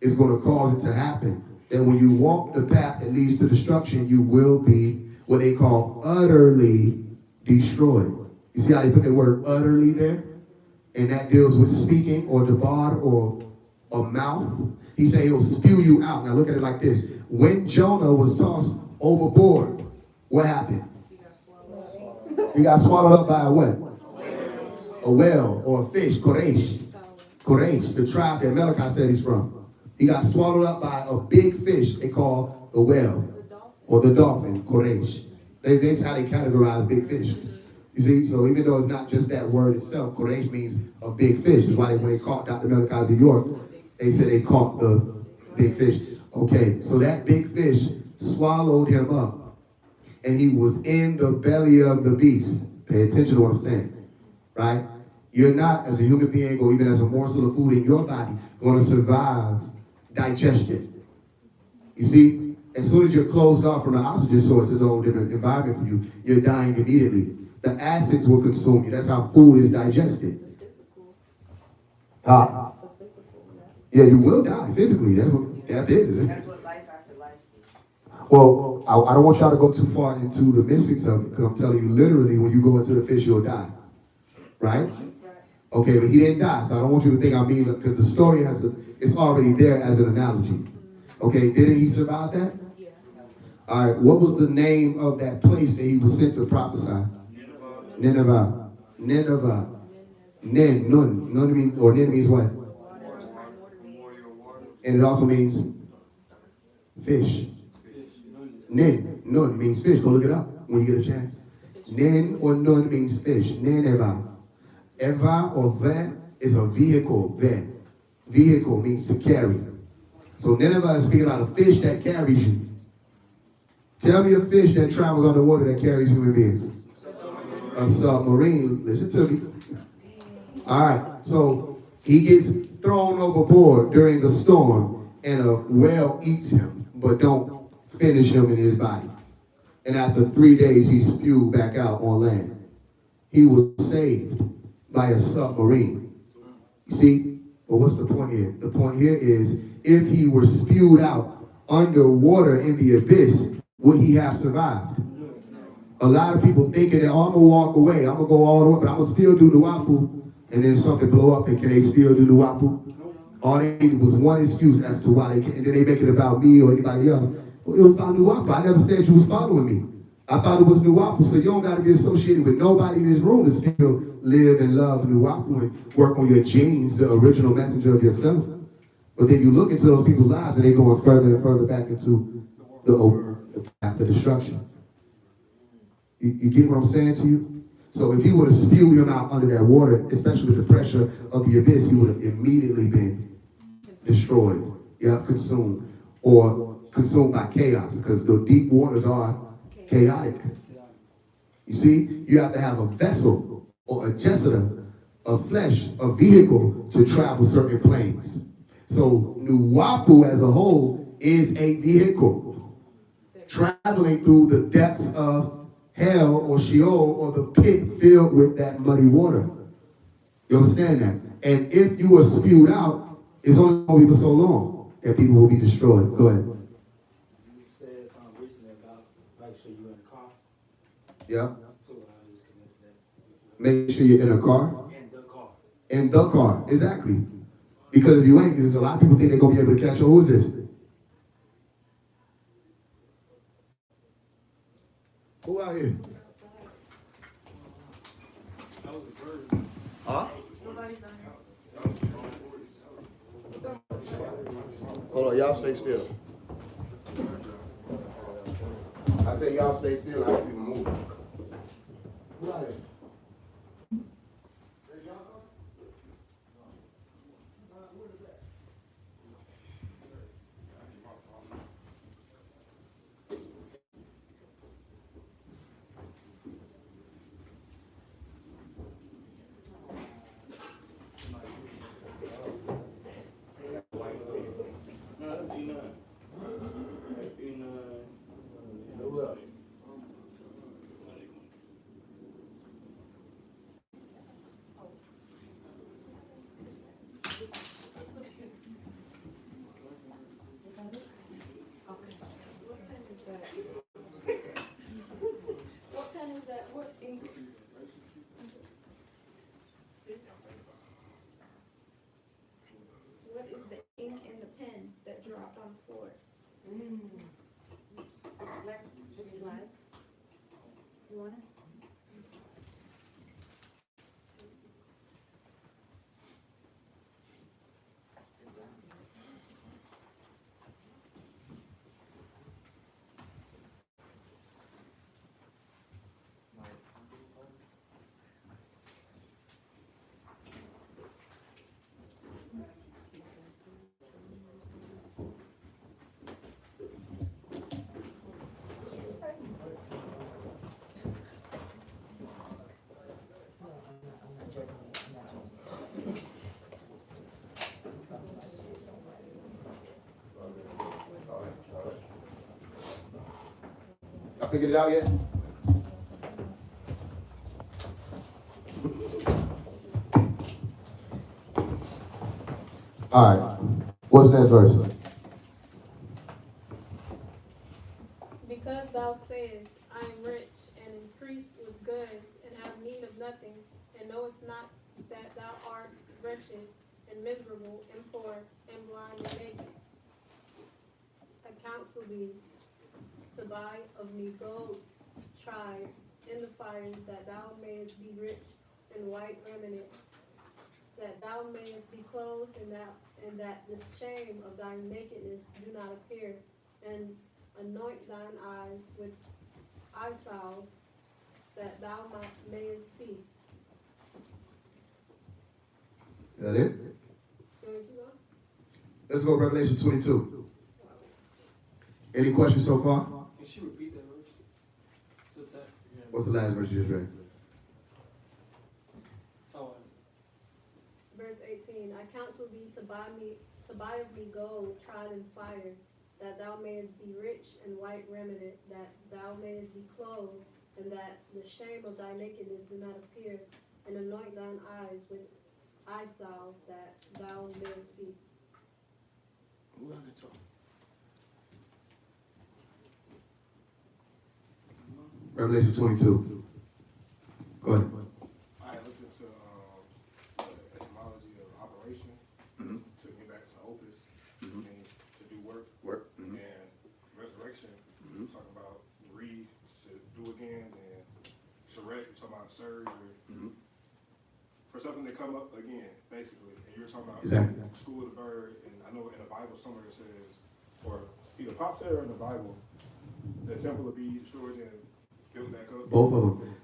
is going to cause it to happen. That when you walk the path that leads to destruction, you will be what they call utterly destroyed. You see how they put the word utterly there? And that deals with speaking or debar or a mouth. He said he'll spew you out. Now look at it like this. When Jonah was tossed overboard, what happened? He got swallowed up by a what? A whale or a fish, Koresh. Koresh, the tribe that Malachi said he's from. He got swallowed up by a big fish they call the whale or the dolphin, Koresh. That's how they categorize big fish. You see, so even though it's not just that word itself, Koresh means a big fish. That's why when they caught Dr. Malachi's in York, they said they caught the big fish. Okay, so that big fish swallowed him up, and he was in the belly of the beast. Pay attention to what I'm saying, right? You're not, as a human being or even as a morsel of food in your body, going to survive digestion. You see, as soon as you're closed off from an oxygen source, it's a whole different environment for you. You're dying immediately. The acids will consume you. That's how food is digested. Yeah, you will die physically. That's what that is. That's what life after life is. Well, I don't want y'all to go too far into the mystics of it, because I'm telling you, literally, when you go into the fish, you'll die. Right? Okay, but he didn't die, so I don't want you to think I mean, because the story it's already there as an analogy. Okay, didn't he survive that? Yeah. All right, what was the name of that place that he was sent to prophesy? Nineveh. Nineveh. Nun means, or Nin means what? And it also means fish. Nun means fish. Go look it up when you get a chance. Nin or Nun means fish. Nineveh. Eva or Ve is a vehicle, Ve. Vehicle means to carry. So Nineveh is speaking about a fish that carries you. Tell me a fish that travels underwater that carries human beings. A submarine. Listen to me. All right. So he gets thrown overboard during a storm, and a whale eats him, but don't finish him in his body. And after 3 days, he's spewed back out on land. He was saved by a submarine. You see? Well, what's the point here? The point here is, if he were spewed out underwater in the abyss, would he have survived? A lot of people thinking that, oh, I'm going to walk away. I'm going to go all the way, but I'm going to still do the wapu. And then something blow up, and can they still do the wapu? All they needed was one excuse as to why they can't. And then they make it about me or anybody else. Well, it was about Nuwapu. I never said you was following me. I thought it was Nuwapu. So you don't got to be associated with nobody in this room to still live and love Nuwapu and work on your genes, the original messenger of yourself. But then you look into those people's lives and they're going further and further back into the path of destruction. You get what I'm saying to you? So if he would have spewed him out under that water, especially with the pressure of the abyss, he would have immediately been destroyed, consumed, or consumed by chaos, because the deep waters are chaotic. You see, you have to have a vessel or a jessida, a flesh, a vehicle to travel certain planes. So Nuwapu as a whole is a vehicle traveling through the depths of hell or Sheol or the pit filled with that muddy water. You understand that? And if you are spewed out, it's only going to be for so long that people will be destroyed. Go ahead. You said something recently about make sure you're in the car. Yeah. So I just connected that. Make sure you're in a car. In the car. In the car, exactly. Because if you ain't, there's a lot of people think they're going to be able to catch on. Who is this? Who out here? Huh? Hold on, y'all stay still. I say y'all stay still, I have people move. Who out here? What pen is that? What ink? What is the ink in the pen that dropped on the floor? Black, this black. You want it? Y'all figured it out yet? All right. What's the next verse? Because thou sayest, I am rich and increased with goods and have need of nothing, and knowest not that thou art wretched and miserable and poor and blind and naked. I counsel thee to buy of me gold tried in the fire, that thou mayest be rich, and white raiment, that thou mayest be clothed, and that the shame of thy nakedness do not appear, and anoint thine eyes with eye salve, that thou mayest see. Is that it? You want me to go? Let's go to Revelation 22. Any questions so far? Can she repeat that verse? What's the last verse you just read? Verse 18, I counsel thee to buy of me gold tried in fire, that thou mayest be rich, and white raiment, that thou mayest be clothed, and that the shame of thy nakedness do not appear, and anoint thine eyes with eye salve, that thou mayest see. Revelation 22. Go ahead. I looked into the etymology of operation. Took me back to opus, meaning to do work. And resurrection, talking about to do again, and Shrek, talking about surge, or for something to come up again, basically. And you were talking about school of the bird, and I know in the Bible somewhere it says, or either Pop said or in the Bible, the temple will be destroyed and built back up. Both of them.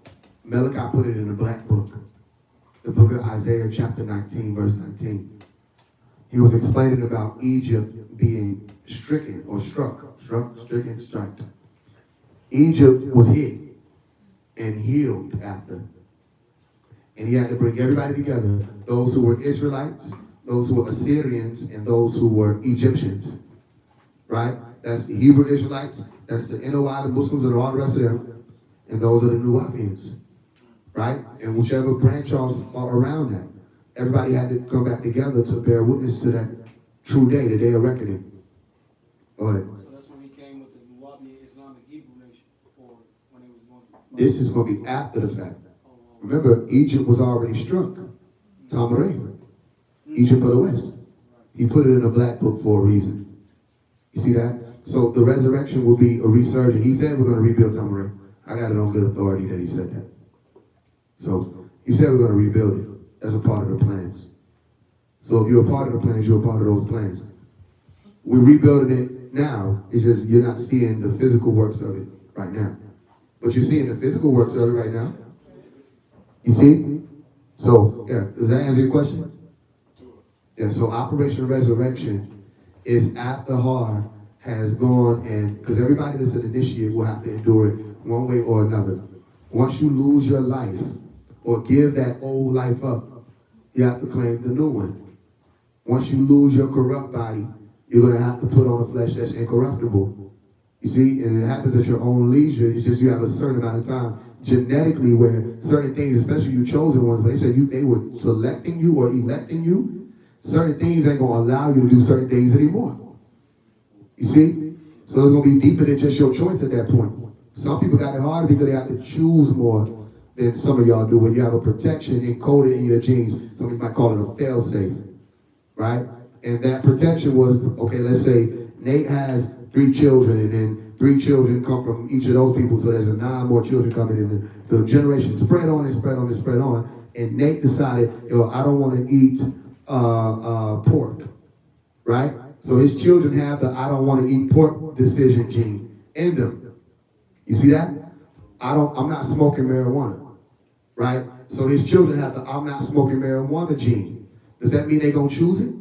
Malachi put it in the black book. The book of Isaiah chapter 19, verse 19. He was explaining about Egypt being stricken or stricken. Egypt was hit and healed after. And he had to bring everybody together, those who were Israelites, those who were Assyrians, and those who were Egyptians. Right? That's the Hebrew Israelites, that's the NOI, the Muslims, and all the rest of them. And those are the Nuwapians. Right? And whichever branch are around that. Everybody had to come back together to bear witness to that true day, the day of reckoning. Go ahead. So that's when he came with the Nuwabi Islamic Hebrew nation, or when he was going to... This is going to be after the fact. Remember, Egypt was already struck. Tamaray. Egypt of the West. He put it in a black book for a reason. You see that? So the resurrection will be a resurgence. He said we're going to rebuild Tamaray. I got it on good authority that he said that. So he said we're going to rebuild it. That's a part of the plans. So if you're a part of the plans, you're a part of those plans. We're rebuilding it now. It's just you're not seeing the physical works of it right now. But you're seeing the physical works of it right now. You see? So, yeah, does that answer your question? Yeah, so Operation Resurrection is after Har has gone, and because everybody that's an initiate will have to endure it one way or another. Once you lose your life or give that old life up, you have to claim the new one. Once you lose your corrupt body, you're going to have to put on a flesh that's incorruptible. You see, and it happens at your own leisure. It's just you have a certain amount of time genetically where certain things, especially you chosen ones, but they said they were selecting you or electing you, certain things ain't going to allow you to do certain things anymore. You see? So it's going to be deeper than just your choice at that point. Some people got it hard because they have to choose more than some of y'all do when you have a protection encoded in your genes. Somebody might call it a fail-safe, right? And that protection was, okay, let's say Nate has 3 children, and then 3 children come from each of those people, so there's 9 more children coming in. The generation spread on and spread on and spread on, and Nate decided, I don't want to eat pork, right? So his children have the I don't want to eat pork decision gene in them. You see that? I'm not smoking marijuana, right? So his children have the I'm not smoking marijuana gene. Does that mean they're going to choose it?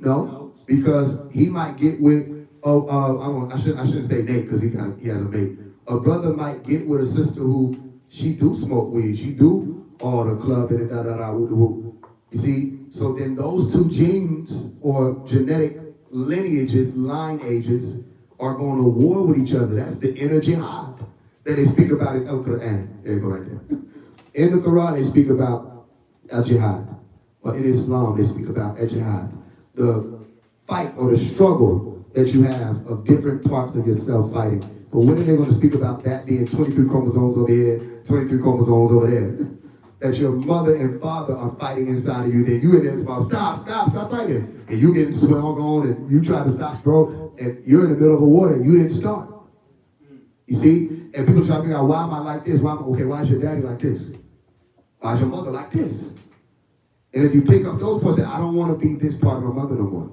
No, because he might get with, I shouldn't say Nate because he has a mate. A brother might get with a sister who she do smoke weed. She do all the club and da-da-da, woo-woo. You see? So then those 2 genes or genetic lineages are going to war with each other. That's the inner jihad that they speak about in Al-Quran. There you go right there. In the Quran, they speak about al-jihad. Or in Islam, they speak about al-jihad. The fight or the struggle that you have of different parts of yourself fighting. But when are they going to speak about that being 23 chromosomes over here, 23 chromosomes over there? That your mother and father are fighting inside of you. Then you in there about stop fighting. And you getting swung on and you try to stop, bro. And you're in the middle of a war that you didn't start. You see? And people try to figure out, why am I like this? Why is your daddy like this? Why is your mother like this? And if you pick up those parts, I don't want to be this part of my mother no more.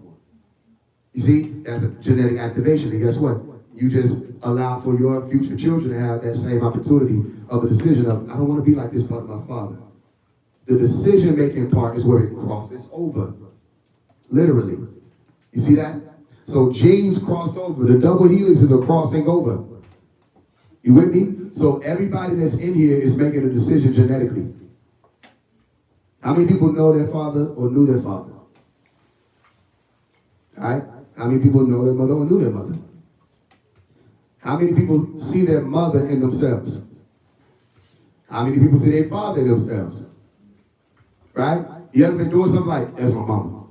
You see? That's a genetic activation. And guess what? You just allow for your future children to have that same opportunity of a decision of, I don't want to be like this part of my father. The decision-making part is where it crosses over. Literally. You see that? So genes crossed over. The double helixes are crossing over. You with me? So everybody that's in here is making a decision genetically. How many people know their father or knew their father? All right? How many people know their mother or knew their mother? How many people see their mother in themselves? How many people see their father in themselves? Right? You ever been doing something like, that's my mama.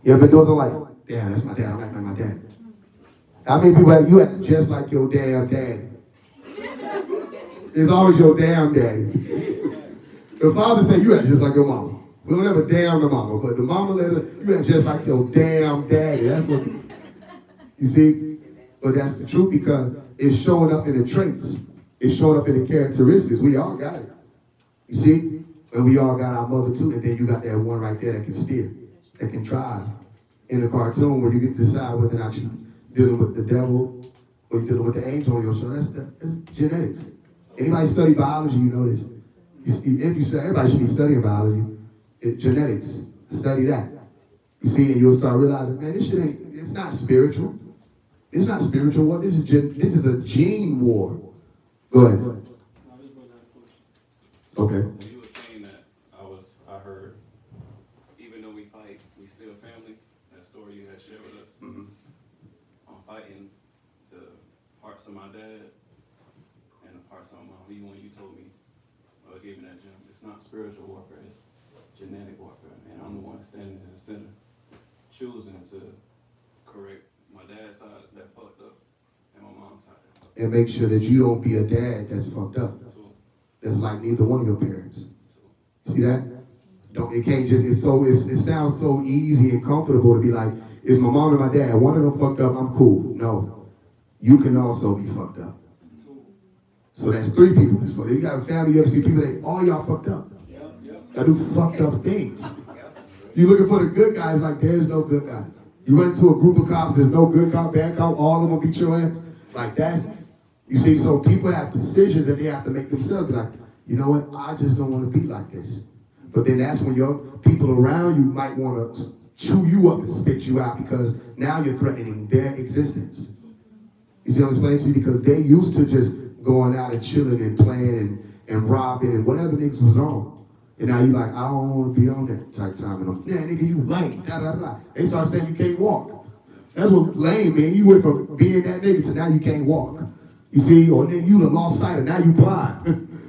You ever been doing something like, damn, that's my dad, I'm acting like my dad. How many people have you act just like your damn daddy? It's always your damn daddy. The father say you act just like your mama. We don't ever damn the mama, but the mama let her, you act just like your damn daddy. That's what, you see? But that's the truth because it's showing up in the traits. It's showing up in the characteristics. We all got it. You see? And we all got our mother too. And then you got that one right there that can steer, that can drive. In the cartoon where you get to decide whether or not you dealing with the devil or you dealing with the angel on your shoulder. That's genetics. Anybody study biology, you know this. If you say everybody should be studying biology, genetics, study that. You see, and you'll start realizing, man, this shit it's not spiritual. It's not spiritual war. This is a gene war. Go ahead. Okay. When you were saying that, I heard, even though we fight, we still family. That story you had shared with us. Mm-hmm. I'm fighting the parts of my dad and the parts of my mom. Even when you told me, gave me that gem, it's not spiritual warfare, it's genetic warfare. And I'm the one standing in the center, choosing to correct my dad's side that fucked up and my mom's side that fucked up. And make sure that you don't be a dad that's fucked up. That's like neither one of your parents. See that? It can't just, it sounds so easy and comfortable to be like, it's my mom and my dad, one of them fucked up, I'm cool. No. You can also be fucked up. So that's three people that's fucked up. You got a family, you ever see people that all y'all fucked up. Y'all do fucked up things. You looking for the good guys, like there's no good guy. You run into a group of cops, there's no good cop, bad cop, all of them beat your ass. Like that's, you see, so people have decisions that they have to make themselves. Like, you know what, I just don't want to be like this. But then that's when your people around you might want to chew you up and spit you out because now you're threatening their existence. You see what I'm explaining to you? Because they used to just going out and chilling and playing and robbing and whatever niggas was on. And now you like, I don't want to be on that type of time. And I'm, yeah, nigga, you lame, da da da. They start saying you can't walk. That's what lame, man. You went from being that nigga to now you can't walk. You see, or then you done lost sight and now you blind.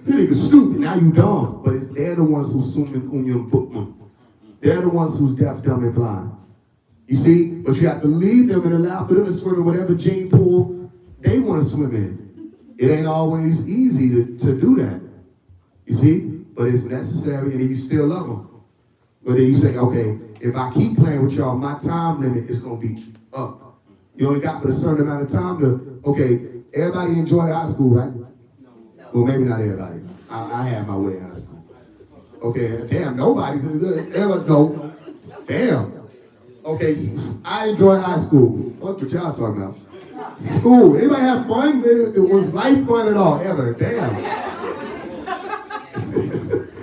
You nigga stupid, now you dumb. But they're the ones who's swimming unyum bookman. They're the ones who's deaf, dumb, and blind. You see? But you have to lead them and allow for them to swim in whatever gene pool they want to swim in. It ain't always easy to do that. You see? But it's necessary and you still love them. But then you say, okay, if I keep playing with y'all, my time limit is going to be up. You only got but a certain amount of time to, okay, everybody enjoy high school, right? Well, maybe not everybody. I had my way in high school. Okay, damn, nobody's ever, no. Damn. Okay, I enjoy high school. What y'all talking about? School. Anybody have fun? It was life fun at all, ever. Damn.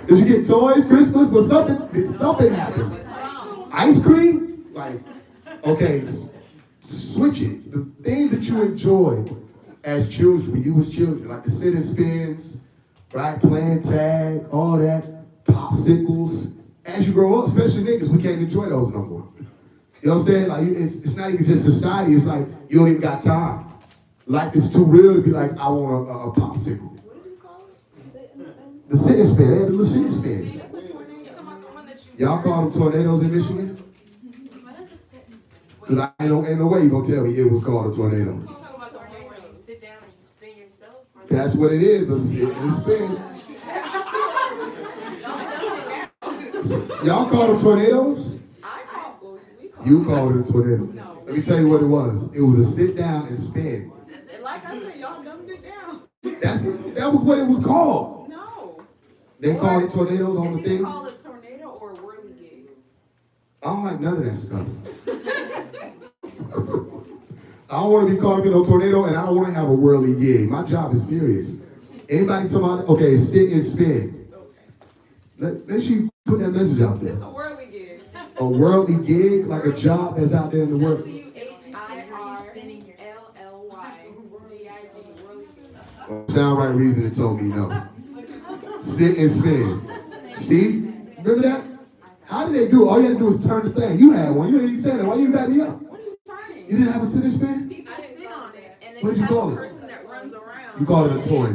Did you get toys, Christmas? Was something happened? Ice cream? Like, okay, switch it. The things that you enjoyed as children, when you was children, like the sit and spins, right? Playing tag, all that, popsicles. As you grow up, especially niggas, we can't enjoy those no more. You know what I'm saying? Like, it's not even just society. It's like you don't even got time. Life is too real to be like, I want a popsicle. What did you call it? Sit and spin? The sit and spin. They had the little sit and spins. Y'all call them tornadoes in Michigan? What is a sit and spin? Because ain't no way you gonna tell me it was called a tornado. You talking about the one where you sit down and you spin yourself? That's what it is, a sit and spin. Y'all call them tornadoes? You called it a tornado. No. Let me tell you what it was. It was a sit down and spin. And like I said, y'all dumbed it down. That was what it was called. No. They call it tornadoes on the It's either thing. called a tornado or a whirly gig. I don't like none of that stuff. I don't want to be called a tornado and I don't want to have a whirly gig. My job is serious. Anybody talking about, okay, sit and spin. Let's you put that message out there. It's a whirly gig. A worldly gig, like a job that's out there in the world. WHIRLLY worldly. Sound right reason it told me no. Sit and spin. See? Remember that? How did they do it? All you had to do was turn the thing. You had one. You ain't even said it. Why you back me up? What are you trying? You didn't have a sit and spin? People sit on it, and then What did you have call a it? person that runs around. You called it a toy.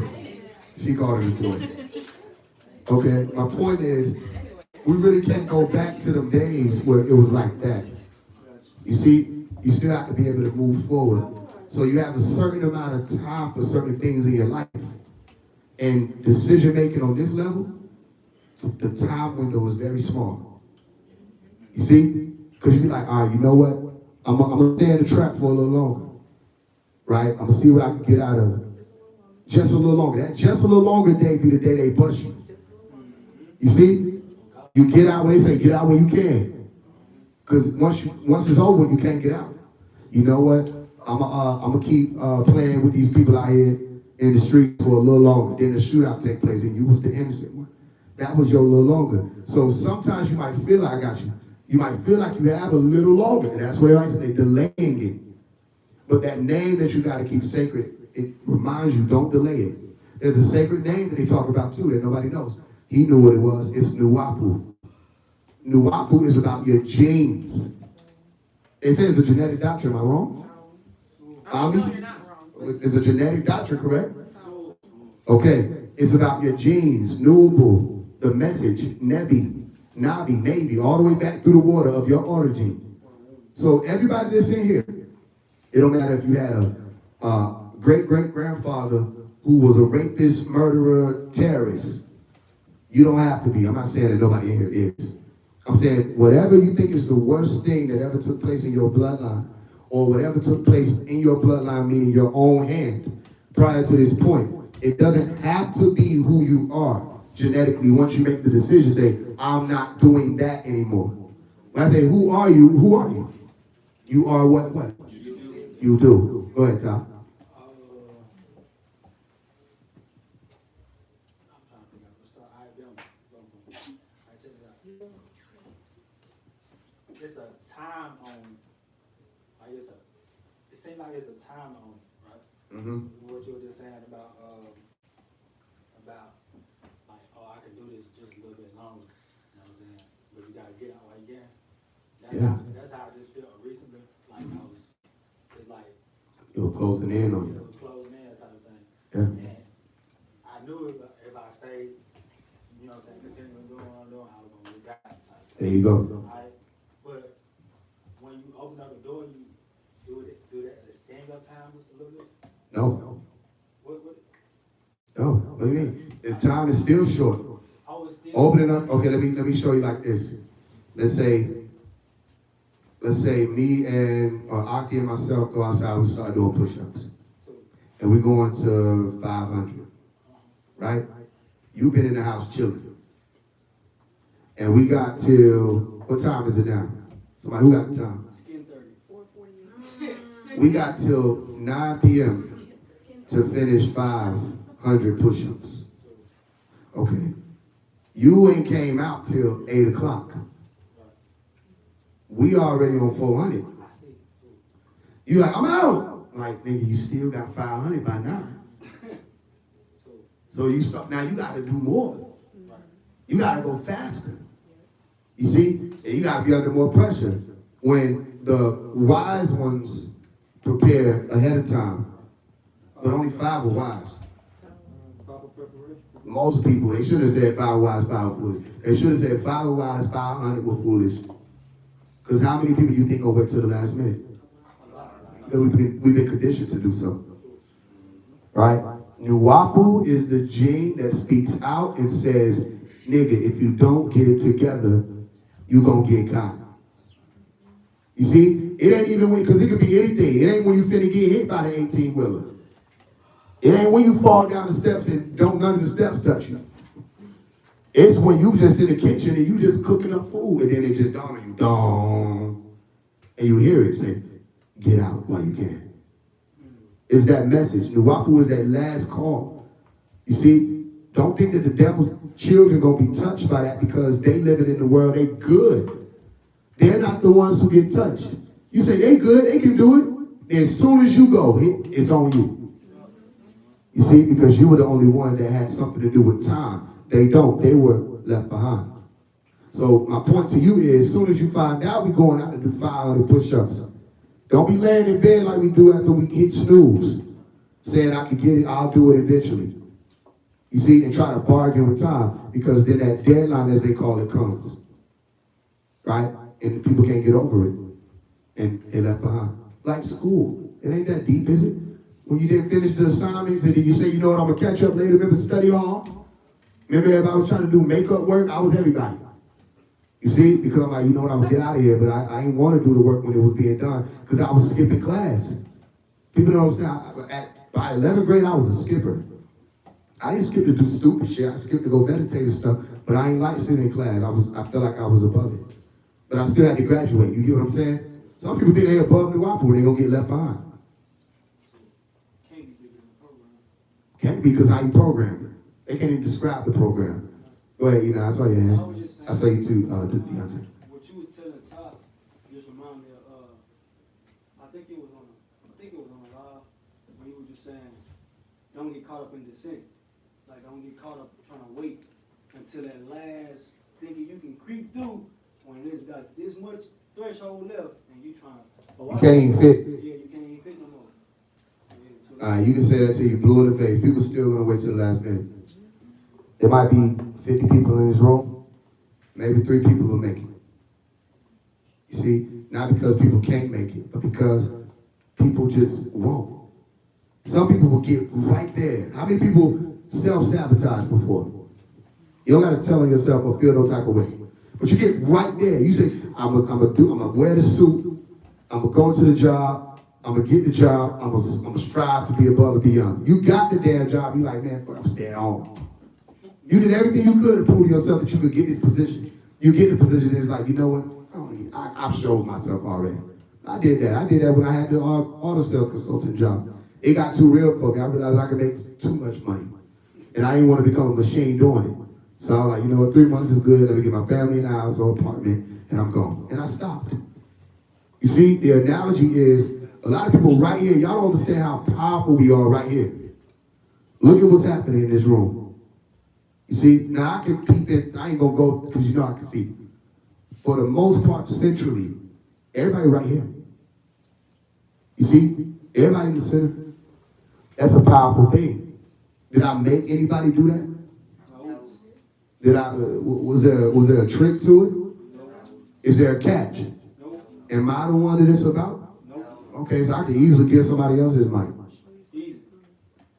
She called it a toy. Okay, my point is, we really can't go back to them days where it was like that. You see, you still have to be able to move forward. So you have a certain amount of time for certain things in your life. And decision making on this level, the time window is very small. You see? Because you be like, all right, you know what? I'm going to stay in the trap for a little longer. Right? I'm going to see what I can get out of it. Just a little longer. That just a little longer day be the day they bust you. You see? You get out when they say get out when you can. Because once it's over, you can't get out. You know what? I'm gonna keep playing with these people out here in the street for a little longer. Then the shootout take place and you was the innocent one. That was your little longer. So sometimes you might feel like I got you. You might feel like you have a little longer. And that's what I say, they're delaying it. But that name that you gotta keep sacred, it reminds you, don't delay it. There's a sacred name that they talk about too that nobody knows. He knew what it was. It's Nuwapu. Nuwapu is about your genes. They say it's a genetic doctrine. Am I wrong? No, you're not wrong. It's a genetic doctrine, correct? Okay. It's about your genes. Nuwapu, the message, Nebi, Nabi, Navy, all the way back through the water of your origin. So everybody that's in here, it don't matter if you had a great-great-grandfather who was a rapist, murderer, terrorist. You don't have to be. I'm not saying that nobody in here is. I'm saying whatever you think is the worst thing that ever took place in your bloodline, or whatever took place in your bloodline, meaning your own hand, prior to this point, it doesn't have to be who you are genetically. Once you make the decision, say, I'm not doing that anymore. When I say, who are you? Who are you? You are what? You do. Go ahead, Tom. It's a time on, like it seems like it's a time on it, right? Mm-hmm. What you were just saying about like, oh, I can do this just a little bit longer, you know what I'm saying? But you gotta get out while you can. That's how I just felt recently, like it's like. It was closing in on It you. was closing in type of thing. Yeah. And I knew if I stayed, you know what I'm saying, continuing doing what I'm doing, I was gonna get that type of thing. There you go. But when you open up the door, you do that extend your time a little bit? No. What? No. What do you mean? The time is still short. Oh, it's still. Open it up. Okay, let me show you like this. Let's say me and Aki and myself go outside, we start doing push-ups. And we're going to 500. Right? You've been in the house chilling. And we got till, what time is it now? Somebody, who got the time? Skin 30. 4:48. We got till 9 p.m. to finish 500 push-ups. Okay. You ain't came out till 8 o'clock. We already on 400. You like, I'm out. I'm like, nigga, you still got 500 by 9. So you start, now you got to do more. You got to go faster. You see? And you got to be under more pressure. When the wise ones prepare ahead of time, but only 5 were wise. Most people, they should have said 5 were wise, 5 were foolish. They should have said 5 were wise, 500 were foolish. Because how many people you think will wait till the last minute? We've been conditioned to do so. Right? Nuwapu is the gene that speaks out and says, nigga, if you don't get it together, you gonna get caught. You see? It ain't even when, because it could be anything. It ain't when you finna get hit by the 18-wheeler. It ain't when you fall down the steps and don't none of the steps touch you. It's when you just in the kitchen and you just cooking up food and then it just dawn on you, dawn. And you hear it say, get out while you can. It's that message. Nuwapu is that last call. You see, don't think that the devil's children gonna be touched by that because they living in the world, they good. They're not the ones who get touched. You say they good, they can do it. As soon as you go, it's on you. You see, because you were the only one that had something to do with time. They don't. They were left behind. So my point to you is, as soon as you find out we're going out to do 500 push-ups, don't be laying in bed like we do after we hit snooze, saying I can get it, I'll do it eventually. You see, and try to bargain with time, because then that deadline, as they call it, comes. Right? And people can't get over it. And they're left behind. Like school. It ain't that deep, is it? When you didn't finish the assignments, and then you say, you know what, I'm going to catch up later. Remember study hall? Remember everybody was trying to do makeup work? I was everybody. You see? Because I'm like, you know what, I'm going to get out of here. But I ain't want to do the work when it was being done, because I was skipping class. People don't understand. By 11th grade, I was a skipper. I didn't skip to do stupid shit. I skipped to go meditate and stuff. But I ain't like sitting in class. I felt like I was above it. But I still had to graduate. You get what I'm saying? Some people think they're above the waffle when they're going to get left behind. Can't be, because how you program it. They can't even describe the program. Go ahead, I saw your hand. I saw you too, Deontay. What you was telling Top just reminded me of, I think it was on a live, when you were just saying, don't get caught up in dissent. Like, don't get caught up trying to wait until that last, thinking you can creep through when there's got this much threshold left, and you trying to. You can't even fit. Yeah, you can't even fit no more. You can say that till you blue in the face. People still gonna wait till the last minute. There might be 50 people in this room. Maybe 3 people will make it. You see, not because people can't make it, but because people just won't. Some people will get right there. How many people self-sabotage before? You don't gotta tell yourself or feel no type of way. But you get right there. You say, I'm gonna wear the suit. I'm gonna go to the job. I'm gonna get the job. I'm gonna strive to be above and beyond. You got the damn job. You like, man, I'm staying home. You did everything you could to prove to yourself that you could get this position. You get the position, and it's like, you know what? I've showed myself already. I did that. I did that when I had the auto sales consultant job. It got too real for me. I realized I could make too much money, and I didn't want to become a machine doing it. So I was like, you know what? 3 months is good. Let me get my family in a house or apartment, and I'm gone. And I stopped. You see, the analogy is, a lot of people right here, y'all don't understand how powerful we are right here. Look at what's happening in this room. You see, now I can peep in, I ain't gonna go, because you know I can see. For the most part, centrally, everybody right here. You see, everybody in the center. That's a powerful thing. Did I make anybody do that? Was there a trick to it? Is there a catch? Am I the one that it's about? Okay, so I can easily get somebody else's mic.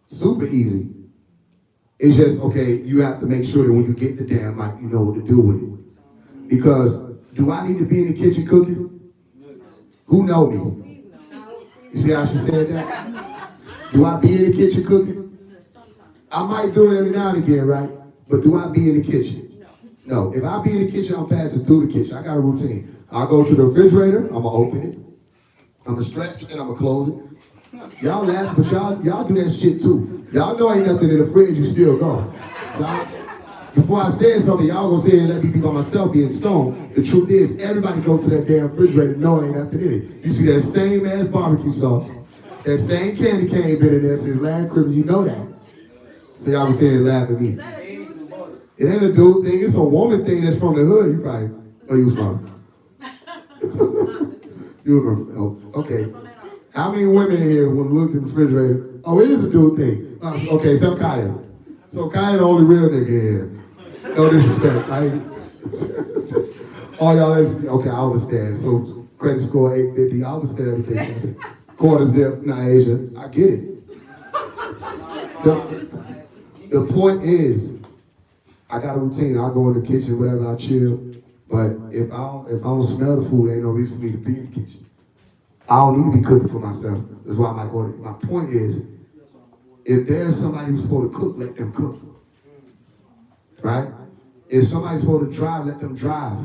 Super easy. It's just, okay, you have to make sure that when you get the damn mic, you know what to do with it. Because, do I need to be in the kitchen cooking? Who know me? You see how she said that? Do I be in the kitchen cooking? I might do it every now and again, right? But do I be in the kitchen? No. If I be in the kitchen, I'm passing through the kitchen. I got a routine. I'll go to the refrigerator, I'm gonna open it. I'm gonna stretch and I'm gonna close it. Y'all laugh, but y'all do that shit too. Y'all know ain't nothing in the fridge, you still go. So before I said something, y'all gonna say it, let me be by myself being stoned. The truth is, everybody go to that damn refrigerator knowing ain't nothing in it. You see that same ass barbecue sauce, that same candy cane been in there since last Christmas, you know that. So y'all was saying and laugh at me. It ain't a dude thing, it's a woman thing that's from the hood. You probably, you was from. You were from, oh, okay. How many women in here when looked in the refrigerator? Oh, it is a dude thing. Okay, so Kaya. So Kaya the only real nigga here. No disrespect, right? All y'all okay, I understand. So credit score 850, I understand everything. Quarter zip, nah, Asia, I get it. The point is, I got a routine. I'll go in the kitchen, whatever, I chill. But if I don't smell the food, ain't no reason for me to be in the kitchen. I don't need to be cooking for myself. That's why I might order. My point is, if there's somebody who's supposed to cook, let them cook. Right? If somebody's supposed to drive, let them drive.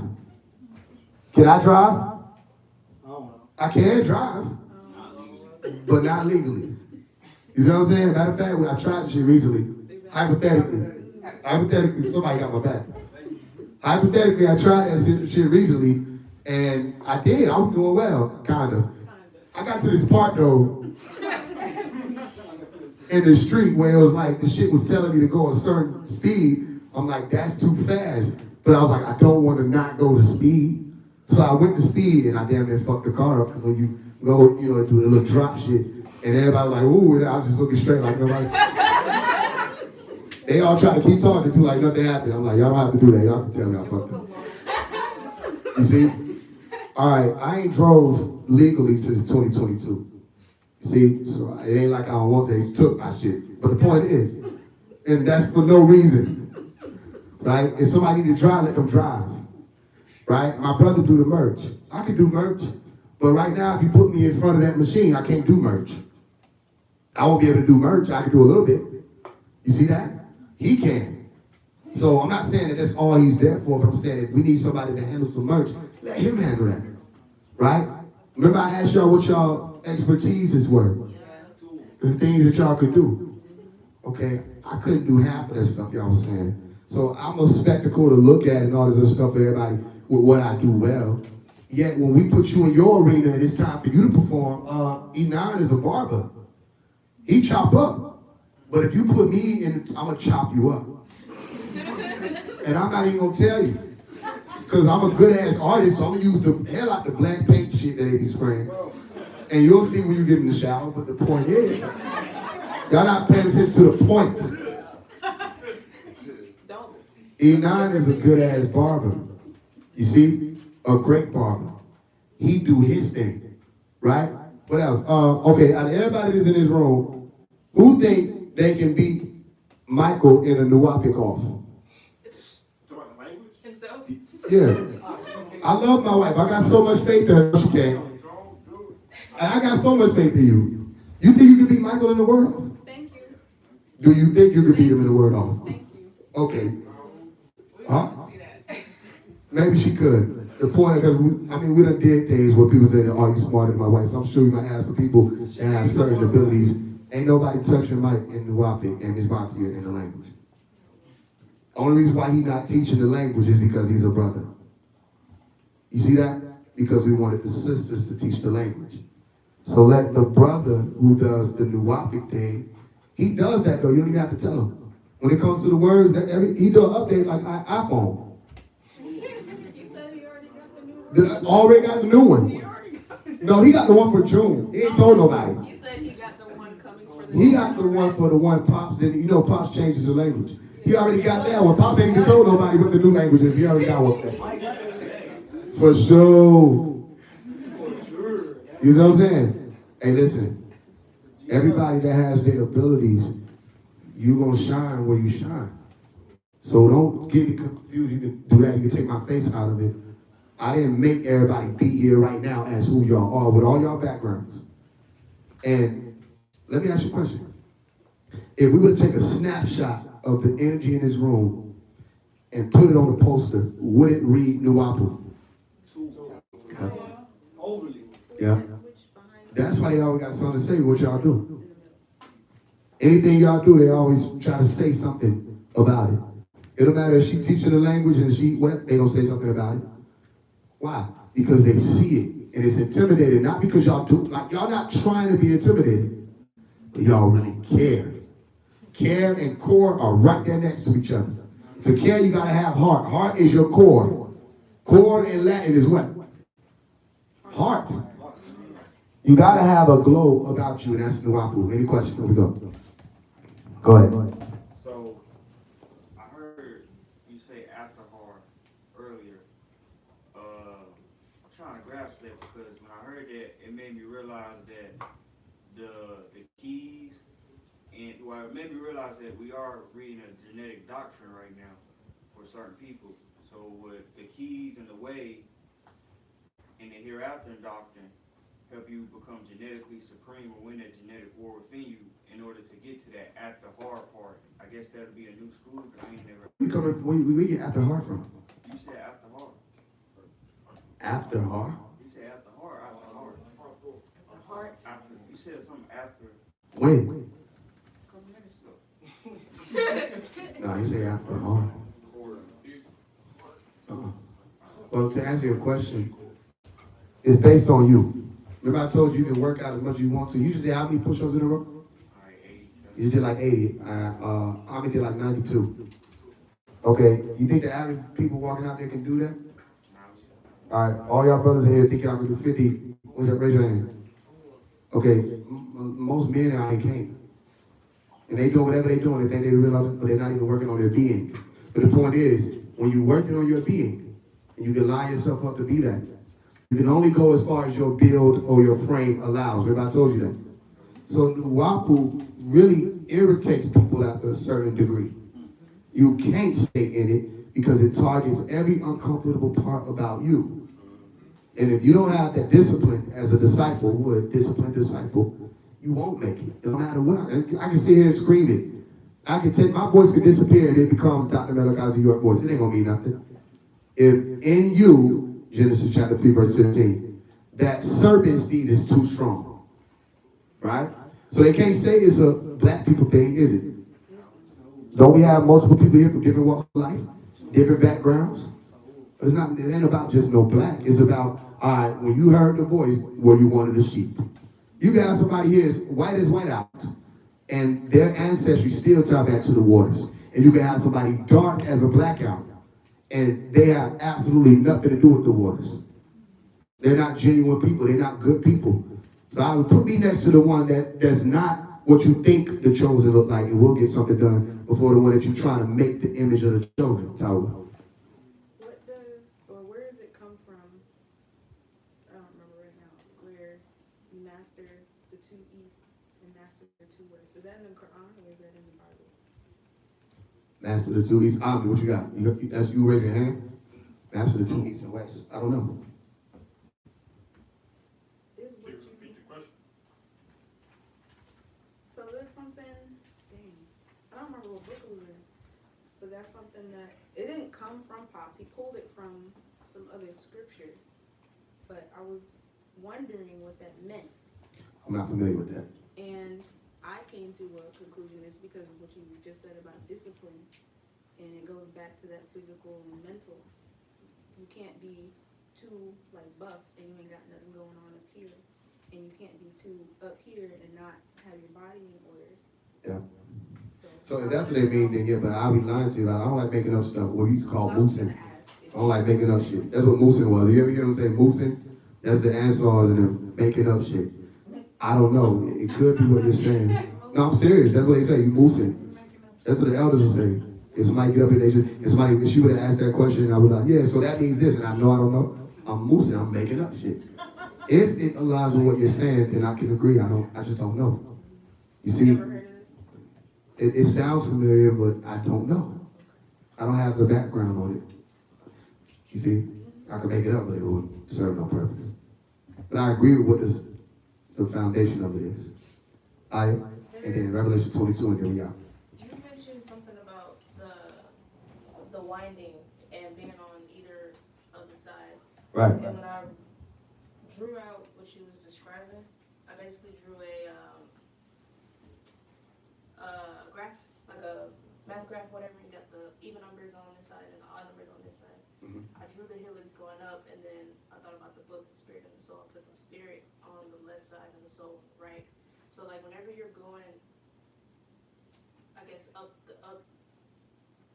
Can I drive? I can drive, but not legally. You know what I'm saying? Matter of fact, when I tried this shit recently, hypothetically, somebody got my back. Hypothetically, I tried that shit recently, And I did. I was doing well, kind of. I got to this part, though, in the street where it was like the shit was telling me to go a certain speed. I'm like, that's too fast. But I was like, I don't want to not go to speed. So I went to speed and I damn near fucked the car up. Because when you go, you know, do the little drop shit, and everybody was like, ooh, and I was just looking straight like nobody. They all try to keep talking to like nothing happened. I'm like, y'all don't have to do that. Y'all can tell me I fucked up. You see? All right, I ain't drove legally since 2022. See, so it ain't like I don't want to. They took my shit. But the point is, and that's for no reason, right? If somebody need to drive, let them drive, right? My brother do the merch. I can do merch, but right now, if you put me in front of that machine, I can't do merch. I won't be able to do merch. I can do a little bit. You see that? He can. So I'm not saying that that's all he's there for, but I'm saying if we need somebody to handle some merch, let him handle that, right? Remember I asked y'all what y'all expertises were, the things that y'all could do. Okay, I couldn't do half of that stuff y'all was saying. So I'm a spectacle to look at and all this other stuff for everybody with what I do well. Yet when we put you in your arena and it's time for you to perform, E9 is a barber. He chop up. But if you put me in, I'm gonna chop you up. And I'm not even gonna tell you. Because I'm a good ass artist, so I'm gonna use the hell out the black paint shit that they be spraying. And you'll see when you get in the shower, but the point is, y'all not paying attention to the point. E9 is a good ass barber. You see? A great barber. He do his thing. Right? What else? Okay, out of everybody that's in this room, who think they can beat Michael in a Nuwapic off? Himself? Yeah. I love my wife. I got so much faith in her. She can. And I got so much faith in you. You think you can beat Michael in the word off? Thank you. Do you think you could beat him in the word off? Thank you. Okay. We Huh? want to see that. Maybe she could. The point is, we done did things where people say, oh, you smarter than my wife. So I'm sure you might have some people that have certain abilities. Ain't nobody touching Mike in Nuwapic and Miss Batia in the language. Only reason why he's not teaching the language is because he's a brother. You see that? Because we wanted the sisters to teach the language. So let the brother who does the Nuwapic thing, he does that though, you don't even have to tell him. When it comes to the words, he do an update like iPhone. He said he already got the new one. Already got the new one. No, he got the one for June. He ain't told nobody. He said he got the one coming for the He got the one for the one Pops did. You know Pops changes the language. He already got that one. Pops ain't even told nobody what the new language is. He already got one. For sure. You know what I'm saying? Hey, listen. Everybody that has their abilities, you gonna shine where you shine. So don't get it confused. You can do that. You can take my face out of it. I didn't make everybody be here right now as who y'all are with all y'all backgrounds. And let me ask you a question. If we were to take a snapshot of the energy in this room and put it on the poster, would it read Nuwapu? Yeah. Overly. Yeah. That's why they always got something to say what y'all do. Anything y'all do, they always try to say something about it. It don't matter if she teaching the language and they don't say something about it. Why? Because they see it and it's intimidating. Not because y'all do, like y'all not trying to be intimidated, but y'all really care. Care and core are right there next to each other. To care, you gotta have heart. Heart is your core. Core in Latin is what? Heart. You gotta have a glow about you, and that's Nuwapu. Any questions? Here we go. Go ahead. So, I heard you say after hard earlier. I'm trying to grasp that because when I heard that, it made me realize that the keys, and well, it made me realize that we are reading a genetic doctrine right now for certain people. So with the keys and the way and the hereafter doctrine help you become genetically supreme or win that genetic war within you in order to get to that after hard part. I guess that'll be a new school, but I ain't never. We get after heart from? You said after hard. After heart? You said after hard, after hard. Heart. After, you said something after. When? A couple minutes ago. No, you say after heart. Well, to answer your question, It's based on you. Remember I told you you can work out as much as you want to. You usually how many push-ups in a row? You did like 80. Army did like 92. Okay, you think the average people walking out there can do that? All right, all y'all brothers in here think y'all can do 50. Raise your hand. Okay, most men out here can't. And they doing whatever they doing, they think they realize, but they're not even working on their being. But the point is, when you're working on your being, and you can line yourself up to be that, you can only go as far as your build or your frame allows. Remember I told you that. So Nuwapu really irritates people after a certain degree. You can't stay in it because it targets every uncomfortable part about you. And if you don't have that discipline as a disciple would, disciplined disciple, you won't make it. No matter what. I can sit here and scream it. I can take my voice could disappear and it becomes Dr. Malachi's York voice. It ain't gonna mean nothing. If in you, Genesis chapter 3, verse 15, that serpent seed is too strong. Right? So they can't say it's a black people thing, is it? Don't we have multiple people here from different walks of life, different backgrounds? It ain't about just no black. It's about, all right, when you heard the voice, were you one of the sheep? You got somebody here as white out, and their ancestry still tie back to the waters. And you can have somebody dark as a blackout, and they have absolutely nothing to do with the waters. They're not genuine people. They're not good people. So I would put me next to the one that's not what you think the chosen look like, and we'll get something done before the one that you're trying to make the image of the chosen. What does, or where does it come from? I don't remember right now. Where you master the two easts and master the two wests. Is that in the Quran or is that in the Bible? Master the two east. What you got? That's you raise your hand. Master the two east and west. I don't know. So there's something, I don't remember what book it was in, but that's something that, it didn't come from Pops, he pulled it from some other scripture, but I was wondering what that meant. I'm not familiar with that. And I came to a conclusion, it's because of what you just said about discipline, and it goes back to that physical and mental. You can't be too like buff and you ain't got nothing going on up here. And you can't be too up here and not have your body in order. Yeah. So if that's what they mean, then yeah, but I'll be lying to you. I don't like making up stuff. What we used to call moosing. I don't like making up shit. That's what moosing was. You ever hear them say moosing? That's the Ansars and them making up shit. I don't know. It could be what you're saying. No, I'm serious. That's what they say. You moosing. That's what the elders will say. If somebody get up and they just, if somebody, if she would have asked that question, I would have, yeah, so that means this. And I don't know. I'm moosing. I'm making up shit. If it aligns with what you're saying, then I can agree. I just don't know. You see, it sounds familiar, but I don't know. I don't have the background on it. You see, I could make it up, but it wouldn't serve no purpose. But I agree with what the foundation of it is. And then Revelation 22, and then we out. You mentioned something about the winding and being on either other side. Right. And when I drew out what she was describing, I basically drew a graph, like a math graph, whatever. You got the even numbers on this side and the odd numbers on this side. Mm-hmm. I drew the helix going up, and then I thought about the book, the spirit and the soul. I put the spirit on the left side and the soul right. So like whenever you're going, I guess up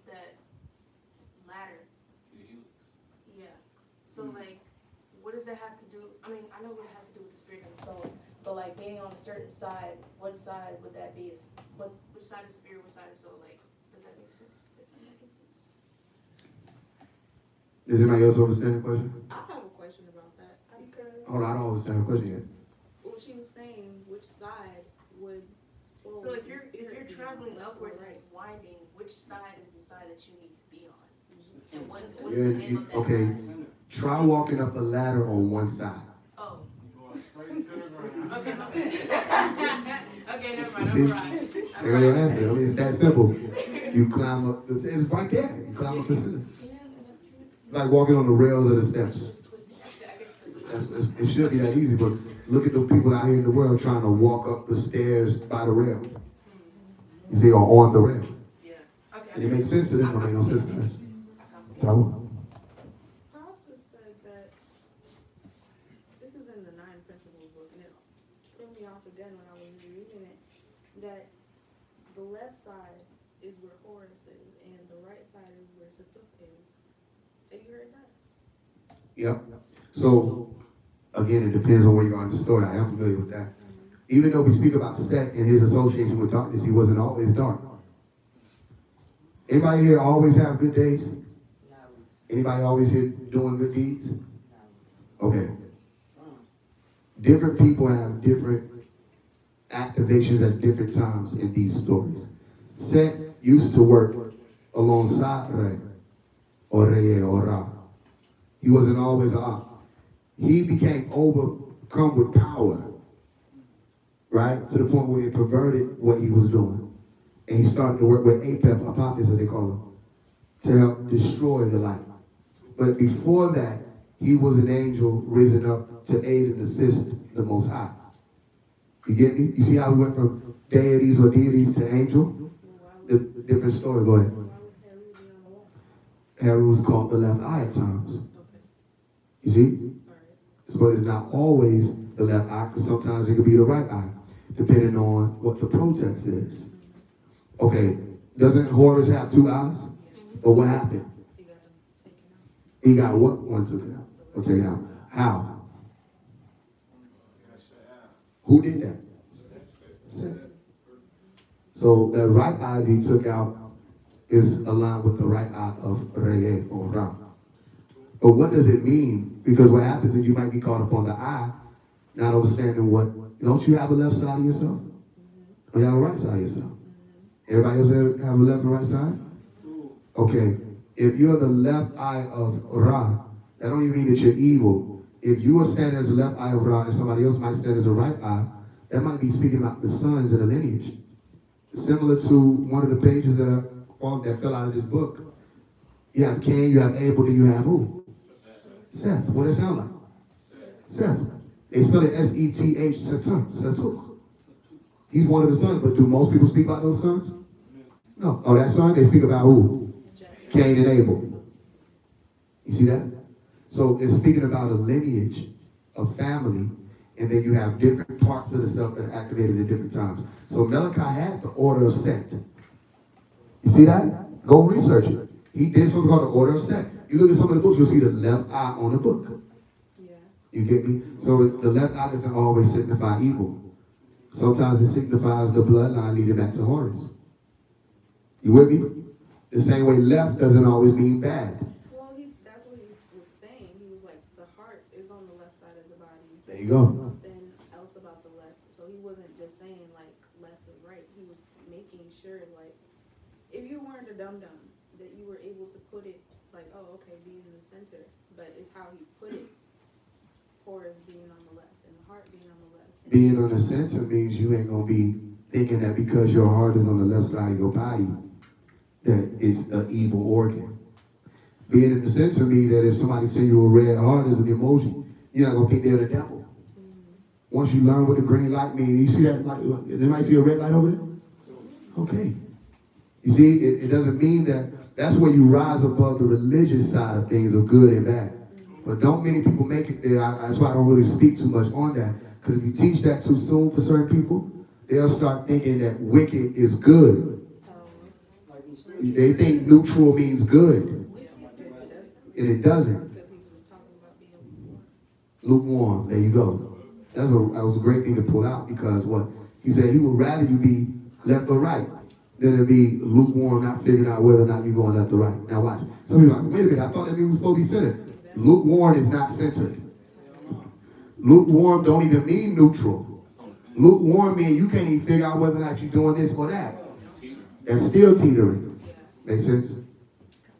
that ladder. Yeah. So like, what does that have to do? I mean, I know what it has to do with the spirit and the soul, but like being on a certain side, what side would that be? Which side is spirit? Which side is soul? Like, does that make sense? If that makes sense. Does anybody else understand the question? I have a question about that because. Hold on, I don't understand the question yet. What she was saying, which side would. So if you're traveling upwards and it's winding, which side is the side that you need to be on? And what is the name of that Okay, side? try walking up a ladder on one side. Oh. Okay, my bad. Okay, never mind. See? I'm right. There's your answer. I mean, it's that simple. You climb up, it's right there. You climb up the center. It's like walking on the rails of the steps. It should be that easy, but look at the people out here in the world trying to walk up the stairs by the rail. You see, or on the rail. Yeah. Okay. And it makes sense to them, but it make no sense to us. So, Pops has said that, in the 9 Principles book, and it threw me off again when I was reading it, that the left side is where Horus is, and the right side is where Satuh is. Have you heard that? Yep. So, again, it depends on where you are in the story. I am familiar with that. Even though we speak about Set and his association with darkness, he wasn't always dark. Anybody here always have good days? No, Anybody always here doing good deeds? no. Okay. Different people have different activations at different times in these stories. Set used to work alongside Re, or Re, or Ra. He wasn't always up. He became overcome with power, right? To the point where it perverted what he was doing. And he started to work with Apophis, as they call him, to help destroy the light. But before that, he was an angel risen up to aid and assist the Most High. You get me? You see how we went from deities or deities to angel? The different story. Go ahead. Heru was called the left eye at times. You see? But it's not always the left eye, because sometimes it could be the right eye, depending on what the protest is. Okay, doesn't Horus have 2 eyes? But what happened? He got what? One taken out. Or taken out. How? Who did that? Set. So the right eye he took out is aligned with the right eye of Re or Ra. But what does it mean? Because what happens is you might be caught up on the eye, not understanding what, don't you have a left side of yourself? Or you have a right side of yourself? Everybody else have a left and right side? Okay, if you're the left eye of Ra, that don't even mean that you're evil. If you are standing as a left eye of Ra and somebody else might stand as a right eye, that might be speaking about the sons and the lineage. Similar to one of the pages that fell out of this book. You have Cain, you have Abel, then you have who? Seth. What does it sound like? Seth. They spell it S-E-T-H, Seth. He's one of the sons, but do most people speak about those sons? No. Oh, that son, they speak about who? Cain and Abel. You see that? So it's speaking about a lineage, a family, and then you have different parts of the self that are activated at different times. So Malachi had the order of Set. You see that? Go research it. He did something called the order of Set. You look at some of the books, you'll see the left eye on the book. Yeah. You get me? So the left eye doesn't always signify evil. Sometimes it signifies the bloodline leading back to Horus. You with me? The same way left doesn't always mean bad. Well, that's what he was saying. He was like, the heart is on the left side of the body. There you go. Something else about the left. So he wasn't just saying like left and right. He was making sure like, if you weren't a dum-dum, that you were able to put it like, oh, okay, being in the center. But it's how he put it. Horus being on the left and the heart being on the left. Being on the center means you ain't going to be thinking that because your heart is on the left side of your body, that it's an evil organ. Being in the center means that if somebody send you a red heart as an emoji, you're not going to think they're the devil. Once you learn what the green light means, you see that light, anybody see a red light over there? Okay. You see, it doesn't mean that's where you rise above the religious side of things of good and bad. But don't many people make it there. That's why I don't really speak too much on that. Because if you teach that too soon for certain people, they'll start thinking that wicked is good. They think neutral means good. And it doesn't. Lukewarm, there you go. That was a great thing to pull out, because what? He said he would rather you be left or right than to be lukewarm, not figuring out whether or not you're going left or right. Now watch. Some people are like, wait a minute, I thought that means we're supposed to be centered. Lukewarm is not centered. Lukewarm don't even mean neutral. Lukewarm means you can't even figure out whether or not you're doing this or that. That's still teetering. Make sense?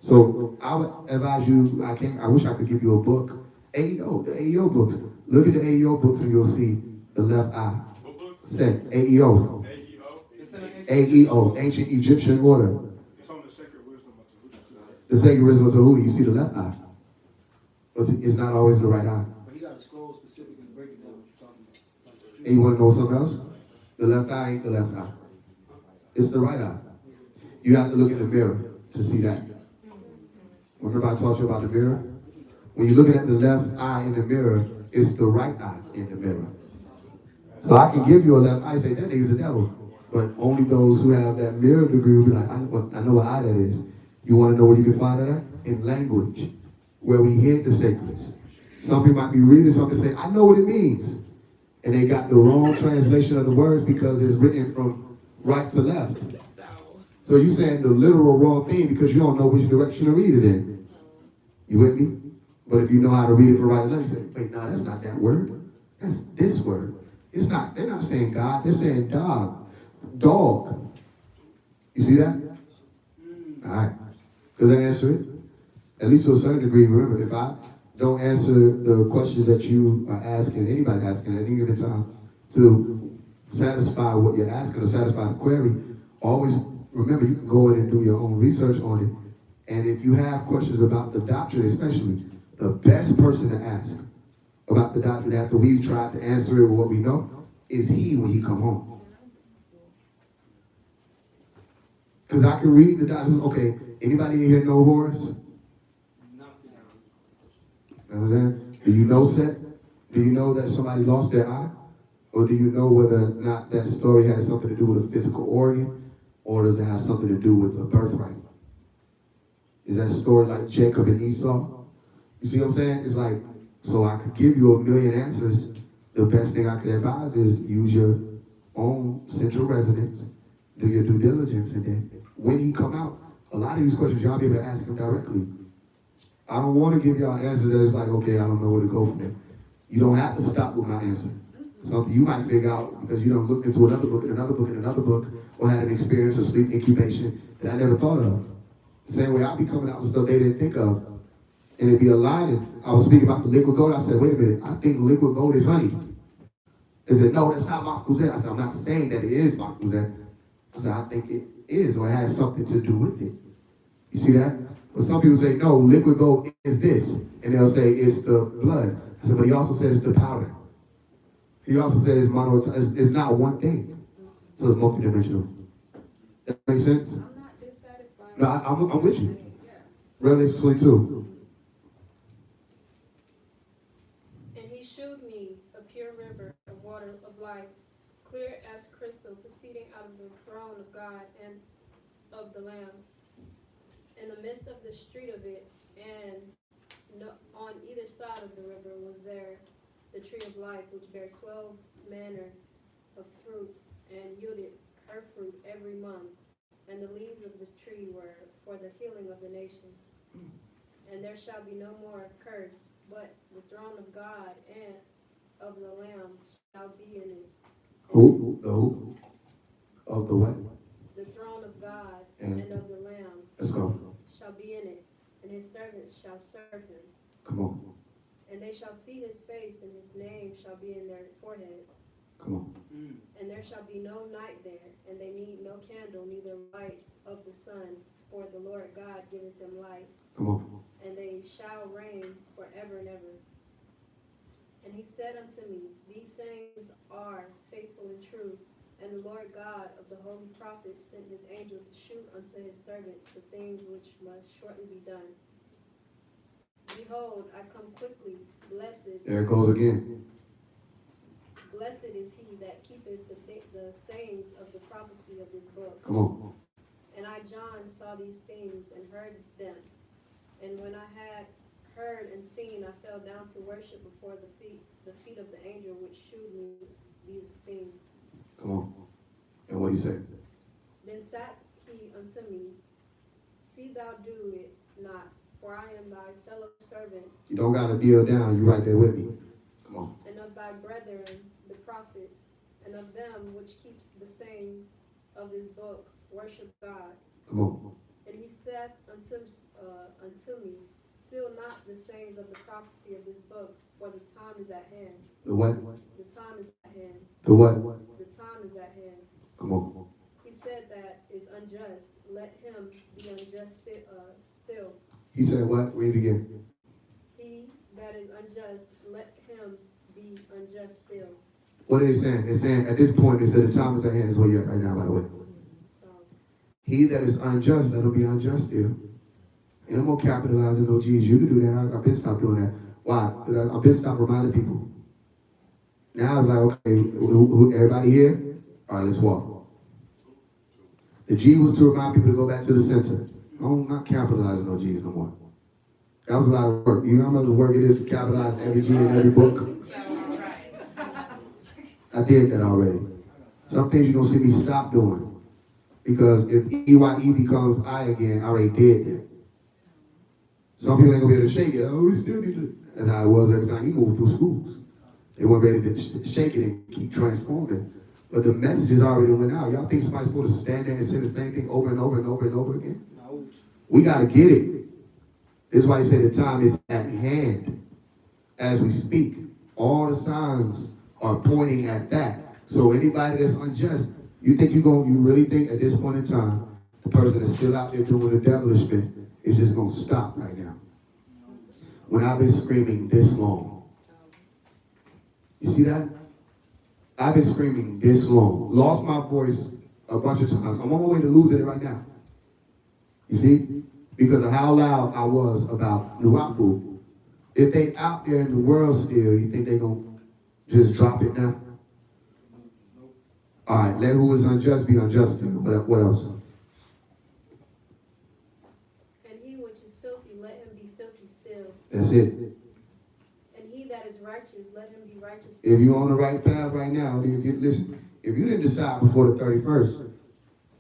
So I would advise you, I wish I could give you a book. AEO, the AEO books. Look at the AEO books and you'll see the left eye. Set, AEO. AEO, Ancient Egyptian Order. It's on the Sacred Wisdom of Tahuti. The Sacred Wisdom of Tahuti, you see the left eye. But it's not always the right eye. But he got a scroll specifically to break it down what you're talking about. And you want to know something else? The left eye ain't the left eye. It's the right eye. You have to look in the mirror to see that. Remember I taught you about the mirror? When you're looking at the left eye in the mirror, It's the right eye in the mirror. So I can give you a left eye, say that nigga's a devil. But only those who have that mirror degree will be like, I know what eye that is. You want to know where you can find that at? In language, where we hid the sacreds. Some people might be reading something and say, I know what it means. And they got the wrong translation of the words because it's written from right to left. So you're saying the literal wrong thing because you don't know which direction to read it in. You with me? But if you know how to read it from right to left, you say, wait, no, that's not that word. That's this word. It's not, they're not saying God, they're saying dog. Dog. You see that? All right. Does that answer it? At least to a certain degree. Remember, if I don't answer the questions that you are asking, anybody asking at any given time, to satisfy what you're asking or satisfy the query, always remember you can go in and do your own research on it. And if you have questions about the doctrine, especially, the best person to ask about the doctrine after we've tried to answer it with what we know is he when he come home. Because I can read the doctrine. Okay, anybody in here know Horus? You know what I'm saying? Do you know Set? Do you know that somebody lost their eye? Or do you know whether or not that story has something to do with a physical organ? Or does it have something to do with a birthright? Is that story like Jacob and Esau? You see what I'm saying? It's like, so I could give you a million answers. The best thing I could advise is use your own central residence, do your due diligence, and then when he come out, a lot of these questions y'all be able to ask him directly. I don't want to give y'all answers that's like, okay, I don't know where to go from there. You don't have to stop with my answer. Something you might figure out because you don't look into another book and another book and another book, or had an experience of sleep incubation that I never thought of. Same way I'll be coming out with stuff they didn't think of. And it'd be aligning. I was speaking about the liquid gold. I said, wait a minute, I think liquid gold is honey. They said, no, that's not Makuzet. I said, I'm not saying that it is Makuzet. I said, I think it is, or it has something to do with it. You see that? But some people say, no, liquid gold is this. And they'll say it's the blood. I said, but he also said it's the powder. He also said it's it's not one thing. So it's multidimensional. That makes sense? I'm not dissatisfied. No, I'm with you. Revelation 22. And he shewed me a pure river of water of life, clear as crystal, proceeding out of the throne of God and of the Lamb. In the midst of the street of it, and on either side of the river was there the tree of life, which bare 12 manner of fruits, and yielded her fruit every month. And the leaves of the tree were for the healing of the nations. And there shall be no more curse, but the throne of God and of the Lamb shall be in it. Who? The who? Of the what? The throne of God and of the Lamb. Let's go. Shall be in it, and his servants shall serve him. Come on. And they shall see his face, and his name shall be in their foreheads. Come on. And there shall be no night there, and they need no candle, neither light of the sun, for the Lord God giveth them light. Come on. And they shall reign forever and ever. And he said unto me, these sayings are faithful and true. And the Lord God of the holy prophets sent his angel to shew unto his servants the things which must shortly be done. Behold, I come quickly, blessed. There it goes again. Blessed is he that keepeth the sayings of the prophecy of this book. Come on. And I, John, saw these things and heard them. And when I had heard and seen, I fell down to worship before the feet of the angel which shewed me these things. Come on. And what do you say? Then said he unto me, see thou do it not, for I am thy fellow servant. You don't got to kneel down. You right there with me. Come on. And of thy brethren, the prophets, and of them which keeps the sayings of this book, worship God. Come on. And he said unto me, seal not the sayings of the prophecy of this book, for the time is at hand. The what? The time is at hand. The what? The time is at hand. Come on. He said that is unjust. Let him be unjust still. He said what? Read it again. He that is unjust, let him be unjust still. What are they saying? They're saying at this point, they said the time is at hand is where you're at right now, by the way. He that is unjust, let him be unjust still. And I'm going to capitalize in those G's. You can do that. I've been stopped doing that. Why? Because I've been stopped reminding people. Now it's like, okay, everybody here? All right, let's walk. The G was to remind people to go back to the center. I'm not capitalizing no G's no more. That was a lot of work. You know how much work it is to capitalize every G in every book? I did that already. Some things you're going to see me stop doing. Because if EYE becomes I again, I already did that. Some people ain't going to be able to shake it. Oh, we still need to. That's how it was every time he moved through schools. They weren't ready to shake it and keep transforming. But the messages already went out. Y'all think somebody's supposed to stand there and say the same thing over and over and over and over again? We got to get it. This is why they say the time is at hand as we speak. All the signs are pointing at that. So anybody that's unjust, you really think at this point in time, the person that's still out there doing the devilishment is just going to stop right now. When I've been screaming this long. You see that? I've been screaming this long. Lost my voice a bunch of times. I'm on my way to losing it right now. You see? Because of how loud I was about Nuwapu. If they out there in the world still, you think they going to just drop it now? All right, let who is unjust be unjust. What else? And he which is filthy, let him be filthy still. That's it. And he that is righteous, let him be righteous still. If you're on the right path right now, listen, if you didn't decide before the 31st,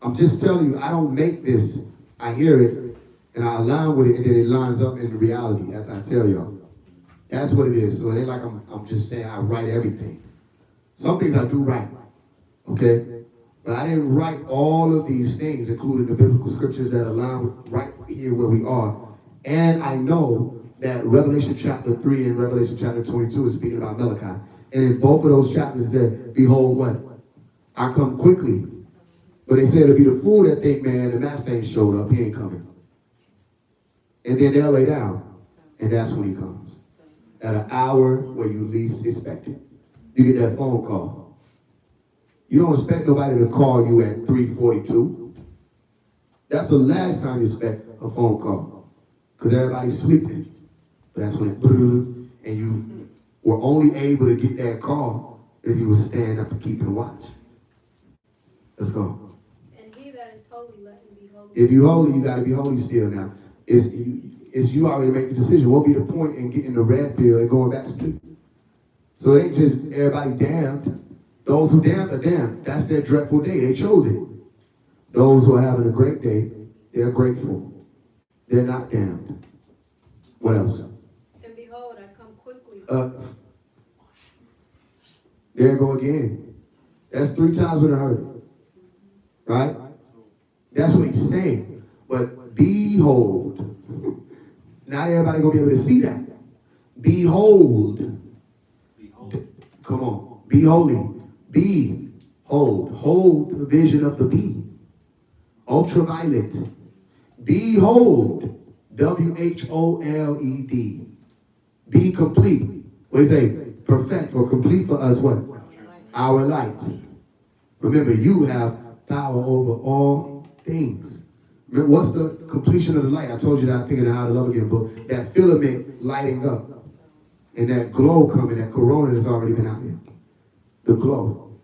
I'm just telling you, I don't make this. I hear it, and I align with it, and then it lines up in reality after I tell y'all. That's what it is. So it ain't like I'm just saying I write everything. Some things I do write, okay? But I didn't write all of these things, including the biblical scriptures that align with right here where we are. And I know that Revelation chapter 3 and Revelation chapter 22 is speaking about Malachi. And in both of those chapters it said, behold what? I come quickly. But they said it'll be the fool that think, man, the master ain't showed up, he ain't coming. And then they'll lay down. And that's when he comes. At an hour where you least expect it. You get that phone call. You don't expect nobody to call you at 3:42. That's the last time you expect a phone call. Because everybody's sleeping. But that's when it, and you were only able to get that call if you would stand up and keep and watch. Let's go. And he that is holy, let him be holy. If you're holy, you got to be holy still now. Is you already make the decision. What will be the point in getting the red pill and going back to sleep? So it ain't just everybody damned. Those who damned are damned. That's their dreadful day. They chose it. Those who are having a great day, they're grateful. They're not damned. What else? And behold, I come quickly. There you go again. That's 3 times what I heard it. Right? That's what he's saying. But behold. Not everybody gonna be able to see that. Behold. Come on. Be holy. Behold. Hold the vision of the bee. Ultraviolet. Behold. WHOLED. Be complete. What do you say? Perfect or complete for us what? Our light. Remember, you have power over all things. Remember, what's the completion of the light? I told you that I'm thinking of How to Love Again book. That filament lighting up. And that glow coming, that corona that's already been out here. The glow.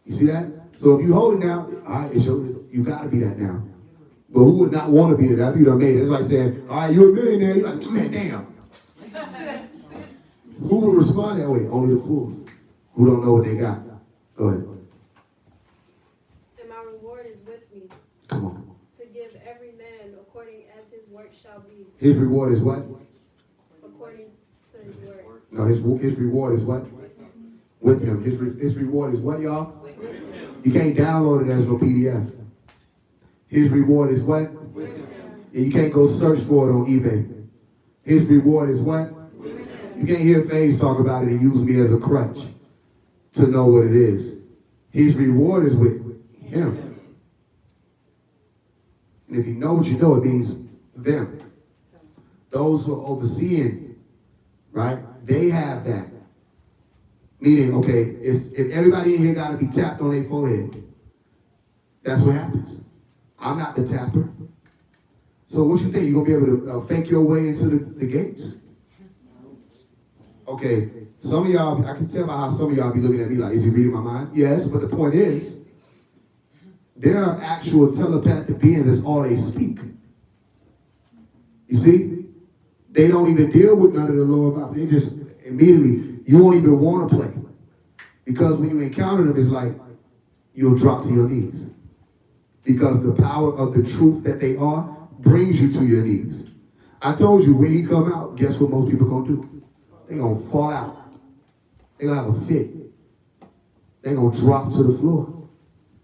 You see that? So if you hold it now, all right, you got to be that now. But who would not want to be that? After you done made it. It's like saying, all right, you're a millionaire. You're like, man, damn. Who would respond that way? Only the fools who don't know what they got. Go ahead. And my reward is with me. Come on. To give every man according as his work shall be. His reward is what? According to his work. No, his reward is what? With him. His reward is what, y'all? You can't download it as no PDF. His reward is what? And you can't go search for it on eBay. His reward is what? You can't hear Faise talk about it and use me as a crutch to know what it is. His reward is with him. And if you know what you know, it means them. Those who are overseeing, right? They have that. Meaning, okay, if everybody in here got to be tapped on their forehead, that's what happens. I'm not the tapper. So what you think? You going to be able to fake your way into the gates? Okay, some of y'all, I can tell by how some of y'all be looking at me like, is he reading my mind? Yes, but the point is, there are actual telepathic beings, that's all they speak. You see? They don't even deal with none of the lower body. They just immediately, you won't even want to play. Because when you encounter them, it's like you'll drop to your knees. Because the power of the truth that they are brings you to your knees. I told you, when he come out, guess what most people gonna do? They gonna fall out. They gonna have a fit. They gonna drop to the floor.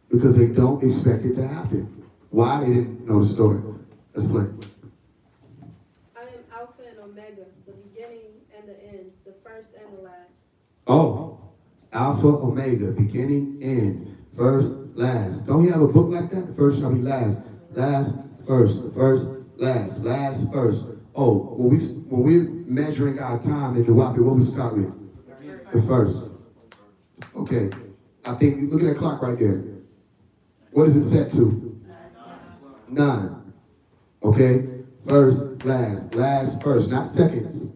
Because they don't expect it to happen. Why? They didn't know the story. Let's play. I am Alpha and Omega, the beginning and the end, the first and the last. Oh, Alpha, Omega, beginning, end, first, last. Don't you have a book like that? First shall be last. Last, first, last, first. Oh, when we're measuring our time in the WAPI, what we start with? The first. Okay. I think, look at that clock right there. What is it set to? 9. Okay? First, last, first. Not seconds.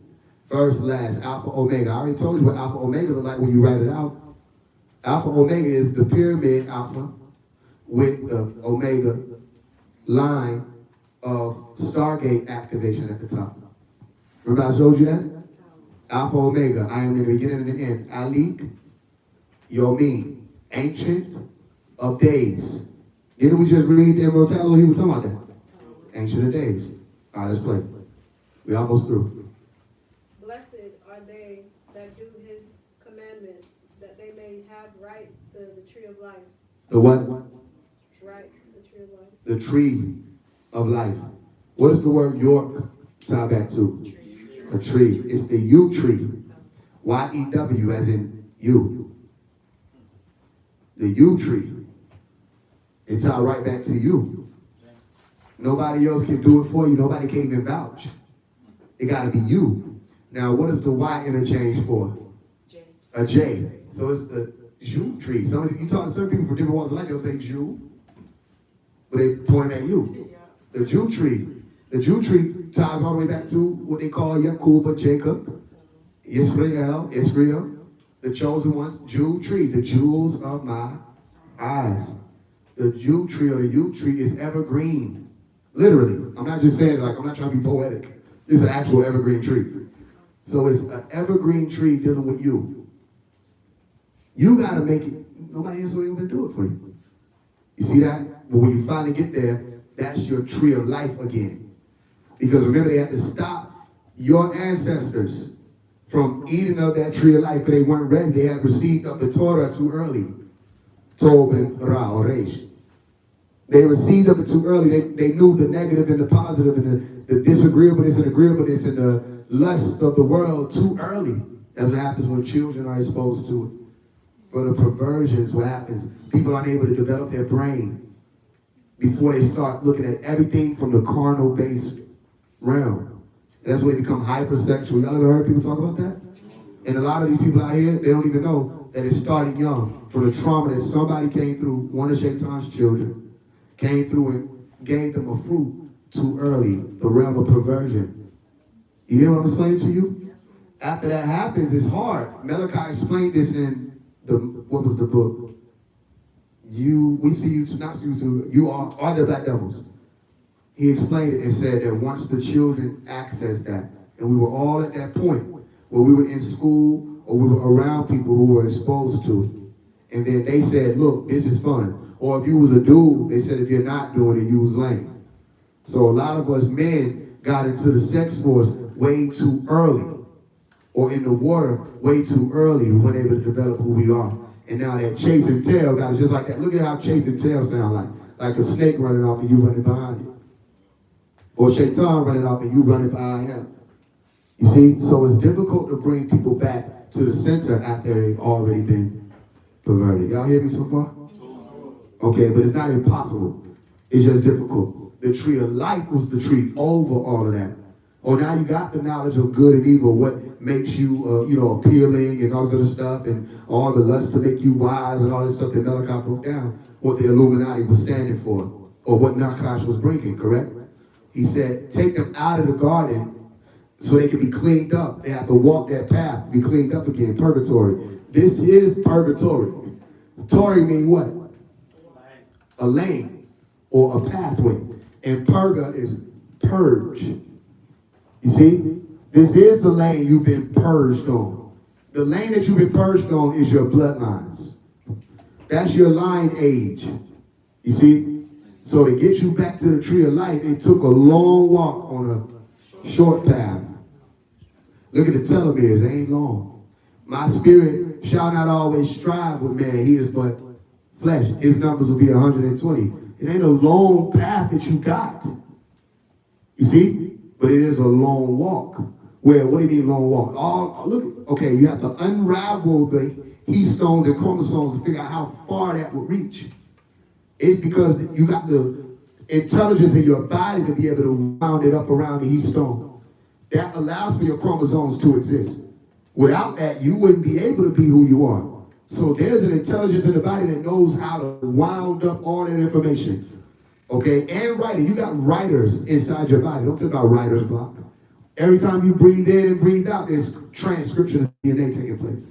First, last, Alpha, Omega. I already told you what Alpha, Omega look like when you write it out. Alpha, Omega is the pyramid Alpha with the Omega line of Stargate activation at the top. Remember I showed you that? Alpha, Omega. I am in the beginning and the end. Alik, Yomin, ancient of days. Didn't we just read the immortality? He was talking about that. Ancient of days. All right, let's play. We almost through. Blessed are they that do his commandments, that they may have right to the tree of life. The what? Right, the tree of life. The tree of life. What does the word York tie back to? A tree. It's the U tree. Y-E-W as in you. The U tree. It's tied right back to you. Nobody else can do it for you. Nobody can even vouch. It got to be you. Now, what is the Y interchange for? J. A J. So it's the Jew tree. Some of you talk to certain people from different walks of life, they'll say Jew, but they point at you. The Jew tree. The Jew tree ties all the way back to what they call Yaakov, Jacob, Israel, the chosen ones, Jew tree, the jewels of my eyes. The Jew tree or the U tree is evergreen. Literally. I'm not just saying it like I'm not trying to be poetic. It's an actual evergreen tree. So it's an evergreen tree dealing with you. You got to make it. Nobody else will even do it for you. You see that? But when you finally get there, that's your tree of life again. Because remember, they had to stop your ancestors from eating of that tree of life because they weren't ready. They had received of the Torah too early. Tobin Ra or Reish. They received of it too early. They knew the negative and the positive and the disagreeableness and agreeableness and the lust of the world too early. That's what happens when children are exposed to it. For the perversions, what happens? People aren't able to develop their brain before they start looking at everything from the carnal-based realm. And that's when they become hypersexual. Y'all ever heard people talk about that? And a lot of these people out here, they don't even know that it started young from the trauma that somebody came through, one of Shaitan's children, came through and gave them a fruit too early, the realm of perversion. You hear what I'm explaining to you? After that happens, it's hard. Malachi explained this in what was the book? We see you, not see you two, you are there black devils? He explained it and said that once the children accessed that, and we were all at that point where we were in school or we were around people who were exposed to it, and then they said, look, this is fun. Or if you was a dude, they said if you're not doing it, you was lame. So a lot of us men got into the sex force way too early, or in the water way too early. We weren't able to develop who we are. And now that chase and tail got us just like that. Look at how chase and tail sound like a snake running off and you running behind it. Or Shaitan running off and you running behind him. You see? So it's difficult to bring people back to the center after they've already been perverted. Y'all hear me so far? Okay, but it's not impossible. It's just difficult. The tree of life was the tree over all of that. Or now you got the knowledge of good and evil, what makes you, appealing and all this other stuff, and all the lust to make you wise and all this stuff that Malachi broke down, what the Illuminati was standing for, or what Nakash was bringing, correct? He said, take them out of the garden so they can be cleaned up. They have to walk that path to be cleaned up again. Purgatory. This is purgatory. Tory mean what? A lane or a pathway. And purga is purge. You see? This is the lane you've been purged on. The lane that you've been purged on is your bloodlines. That's your line age. You see? So to get you back to the tree of life, it took a long walk on a short path. Look at the telomeres, they ain't long. My spirit shall not always strive with man, he is but flesh. His numbers will be 120. It ain't a long path that you got. You see? But it is a long walk. Where, what do you mean long walk? Look, okay, you have to unravel the stones and chromosomes to figure out how far that would reach. It's because you got the intelligence in your body to be able to wound it up around the stone. That allows for your chromosomes to exist. Without that, you wouldn't be able to be who you are. So there's an intelligence in the body that knows how to wound up all that information. Okay, and writing. You got writers inside your body. Don't talk about writer's block. Every time you breathe in and breathe out, there's transcription of DNA taking place.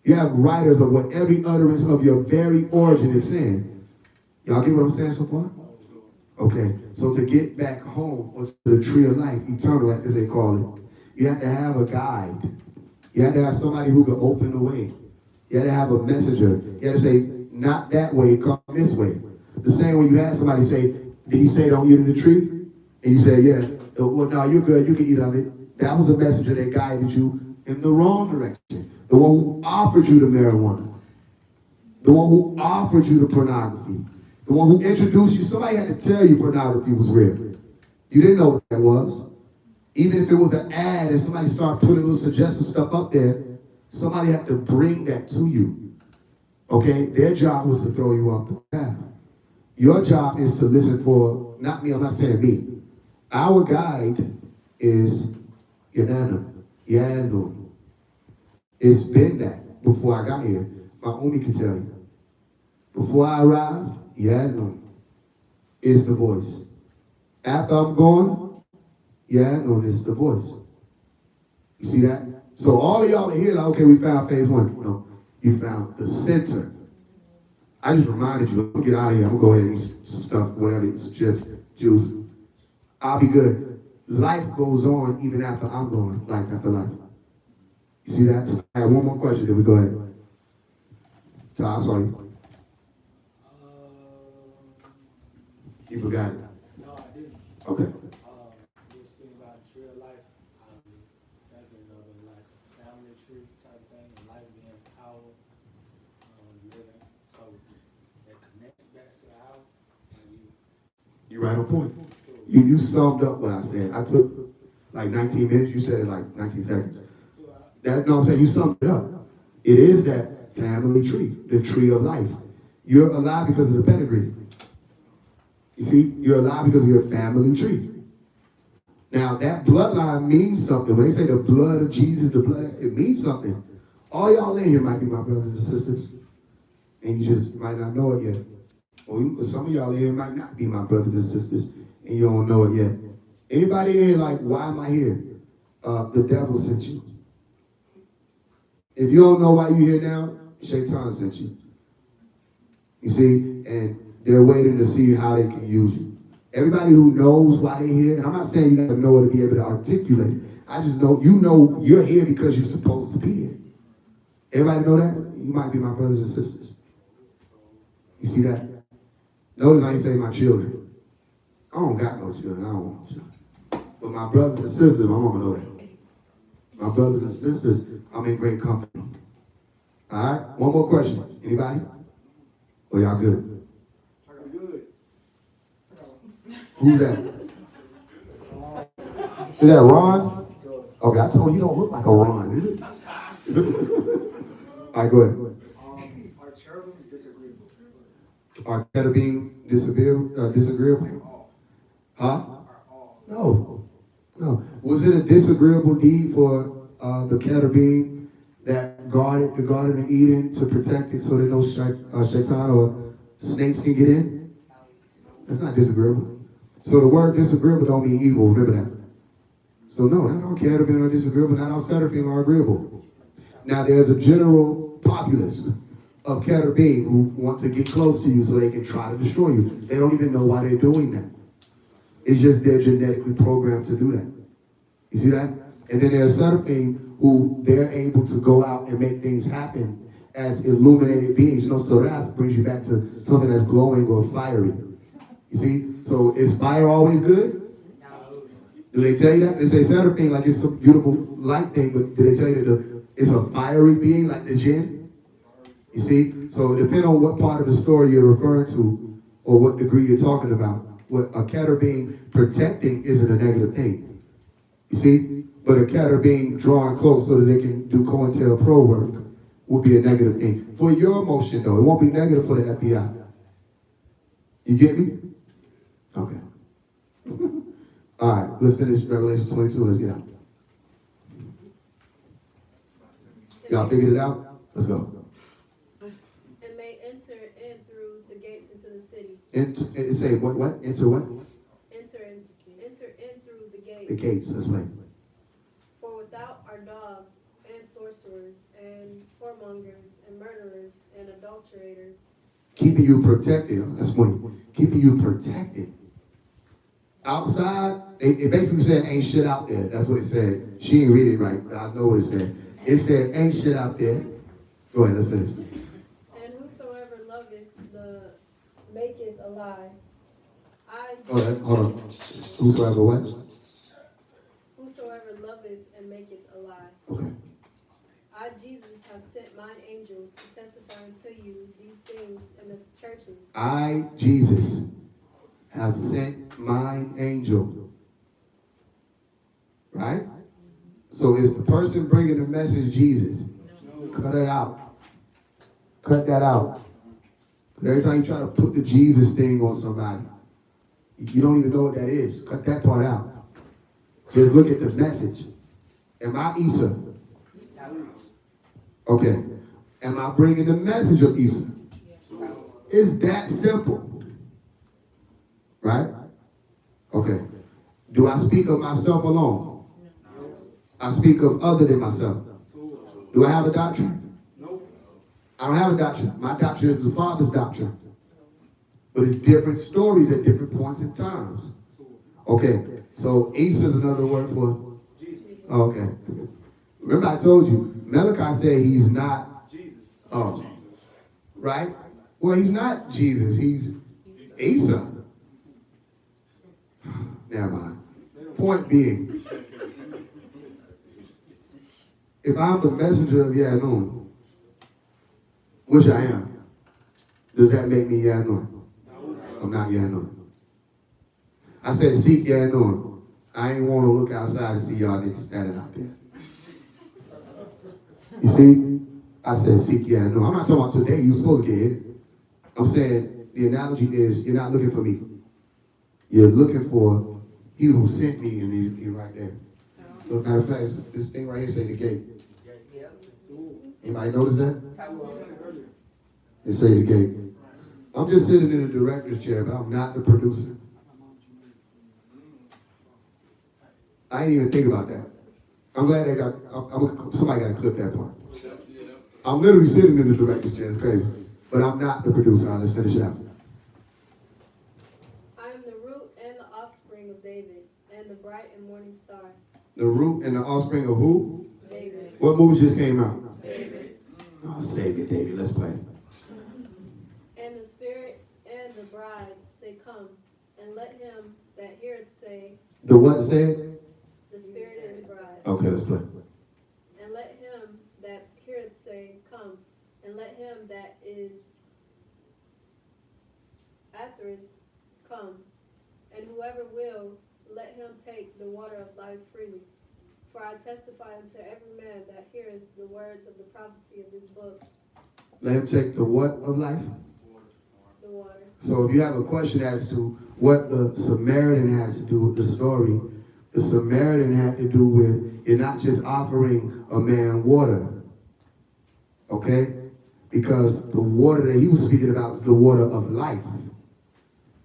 You have writers of what every utterance of your very origin is saying. Y'all get what I'm saying so far? Okay, so to get back home, or to the tree of life, eternal as they call it, you have to have a guide. You have to have somebody who can open the way. You have to have a messenger. You have to say, not that way, come this way. The same way you had somebody say, did he say don't eat of the tree? And you say, yeah. Well, no, you're good. You can eat of it. That was a messenger that guided you in the wrong direction. The one who offered you the marijuana. The one who offered you the pornography. The one who introduced you. Somebody had to tell you pornography was real. You didn't know what that was. Even if it was an ad and somebody started putting little suggestive stuff up there, somebody had to bring that to you. Okay? Their job was to throw you off the path. Your job is to listen for, not me, I'm not saying me. Our guide is Yananum. It's been that before I got here. My Umi can tell you. Before I arrived, Yananum is the voice. After I'm gone, Yananum is the voice. You see that? So all of y'all are here like, okay, we found phase one. No, you found the center. I just reminded you, I'm gonna get out of here. I'm gonna go ahead and eat some stuff, whatever, eat some chips, juice. I'll be good. Life goes on even after I'm gone, life after life. You see that? So I have one more question, then we go ahead. So I'm sorry. You forgot it? No, I didn't. Okay. Just thinking about the tree of life. I'm thinking of it like a family tree type thing, and life being power, living. So that connect back to the house. You're right on point. You summed up what I said. I took like 19 minutes. You said it like 19 seconds. That, no, I'm saying you summed it up. It is that family tree, the tree of life. You're alive because of the pedigree. You see, you're alive because of your family tree. Now, that bloodline means something. When they say the blood of Jesus, the blood, it means something. All y'all in here might be my brothers and sisters, and you just might not know it yet. Or some of y'all in here might not be my brothers and sisters, and you don't know it yet. Anybody in here like, why am I here? The devil sent you. If you don't know why you're here now, Shaitan sent you. You see, and they're waiting to see how they can use you. Everybody who knows why they're here, and I'm not saying you gotta know it to be able to articulate it. I just know you're here because you're supposed to be here. Everybody know that? You might be my brothers and sisters. You see that? Notice how you say my children. I don't got no children. I don't want children. But my brothers and sisters, my mama know that. My brothers and sisters, I'm in great company. All right? One more question. Anybody? Oh, y'all good? Good. Who's that? Is that Ron? Okay, I told you don't look like a Ron, is it? All right, go ahead. Are cherubims disagreeable? Are cherubim disagreeable? Huh? No. No. Was it a disagreeable deed for the cherubim that guarded the Garden of Eden to protect it so that no shaitan or snakes can get in? That's not disagreeable. So the word disagreeable don't mean evil, remember that. So no, not all cherubim are disagreeable, not all seraphim are agreeable. Now there's a general populace of cherubim who want to get close to you so they can try to destroy you. They don't even know why they're doing that. It's just they're genetically programmed to do that. You see that? And then there's seraphim who they're able to go out and make things happen as illuminated beings. You know, seraph brings you back to something that's glowing or fiery. You see? So is fire always good? Do they tell you that? They say seraphim like it's a beautiful light thing, but do they tell you that it's a fiery being like the jinn? You see? So depending on what part of the story you're referring to or what degree you're talking about, what a cherubim protecting isn't a negative thing. You see? But a cherubim drawing close so that they can do COINTELPRO work would be a negative thing. For your emotion, though, it won't be negative for the FBI. You get me? Okay. All right, let's finish Revelation 22. Let's get out. Y'all figured it out? Let's go. And may enter in through the gates into the city. Say what? Enter what? Enter in through the gates. The gates. Let's play. For without are dogs and sorcerers and whoremongers and murderers and adulterators. Keeping you protected. That's money. Keeping you protected. Outside, it basically said ain't shit out there. That's what it said. She didn't read it right, but I know what it said. It said ain't shit out there. Go ahead, let's finish. And whosoever loveth the maketh a lie. Hold on. Whosoever what? Whosoever loveth and maketh a lie. Okay. I, Jesus, have sent mine angel to testify unto you these things in the churches. I, Jesus, have sent mine angel. Right? So is the person bringing the message Jesus? Cut it out. Cut that out. Every time you try to put the Jesus thing on somebody, you don't even know what that is. Cut that part out. Just look at the message. Am I Isa? Okay. Am I bringing the message of Isa? It's that simple. Right? Okay. Do I speak of myself alone? I speak of other than myself. Do I have a doctrine? I don't have a doctrine. My doctrine is the Father's doctrine. But it's different stories at different points in times. Okay. So Isa is another word for okay. Remember I told you, Malachi said he's not right? Well, he's not Jesus. He's Isa. Never mind. Point being, if I'm the messenger of Yanun, which I am, does that make me Yanun? I'm not Yanun. I said seek Yanun. I ain't want to look outside and see y'all niggas standing out there. You see? I said seek Yanun. I'm not talking about today. You supposed to get hit. I'm saying the analogy is you're not looking for me. You're looking for he who sent me, and he's right there. Look, matter of fact, this thing right here say the gate. Anybody notice that? It say the gate. I'm just sitting in the director's chair, but I'm not the producer. I ain't even think about that. I'm glad they got, somebody got to clip that part. I'm literally sitting in the director's chair, it's crazy. But I'm not the producer. All right, let's finish it out. I am the root and the offspring of David, and the bright and morning star. The root and the offspring of who? David. What movie just came out? David. Oh, save it, David. Let's play. And the spirit and the bride say, come, and let him that heareth say, The what said? the spirit and the bride. Okay, let's play. And let him that heareth say, come, and let him that is athirst come, and whoever will, let him take the water of life freely. For I testify unto every man that heareth the words of the prophecy of this book. Let him take the what of life? The water. So if you have a question as to what the Samaritan has to do with the story, the Samaritan had to do with, you're not just offering a man water, okay? Because the water that he was speaking about is the water of life.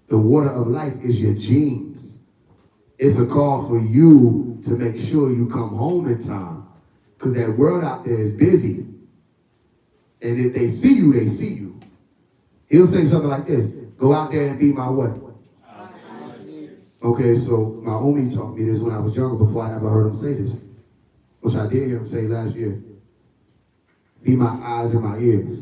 The water of life is your genes. It's a call for you to make sure you come home in time. Because that world out there is busy. And if they see you, they see you. He'll say something like this. Go out there and be my what? Okay, so my homie taught me this when I was younger before I ever heard him say this. Which I did hear him say last year. Be my eyes and my ears.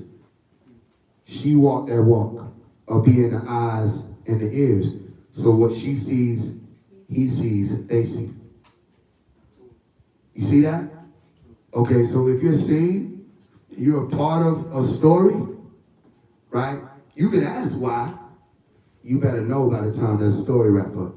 She walked that walk of being the eyes and the ears. So what she sees, he sees, they see. You see that? Okay, so if you're seen, you're a part of a story, right? You can ask why. You better know by the time that story wrap up.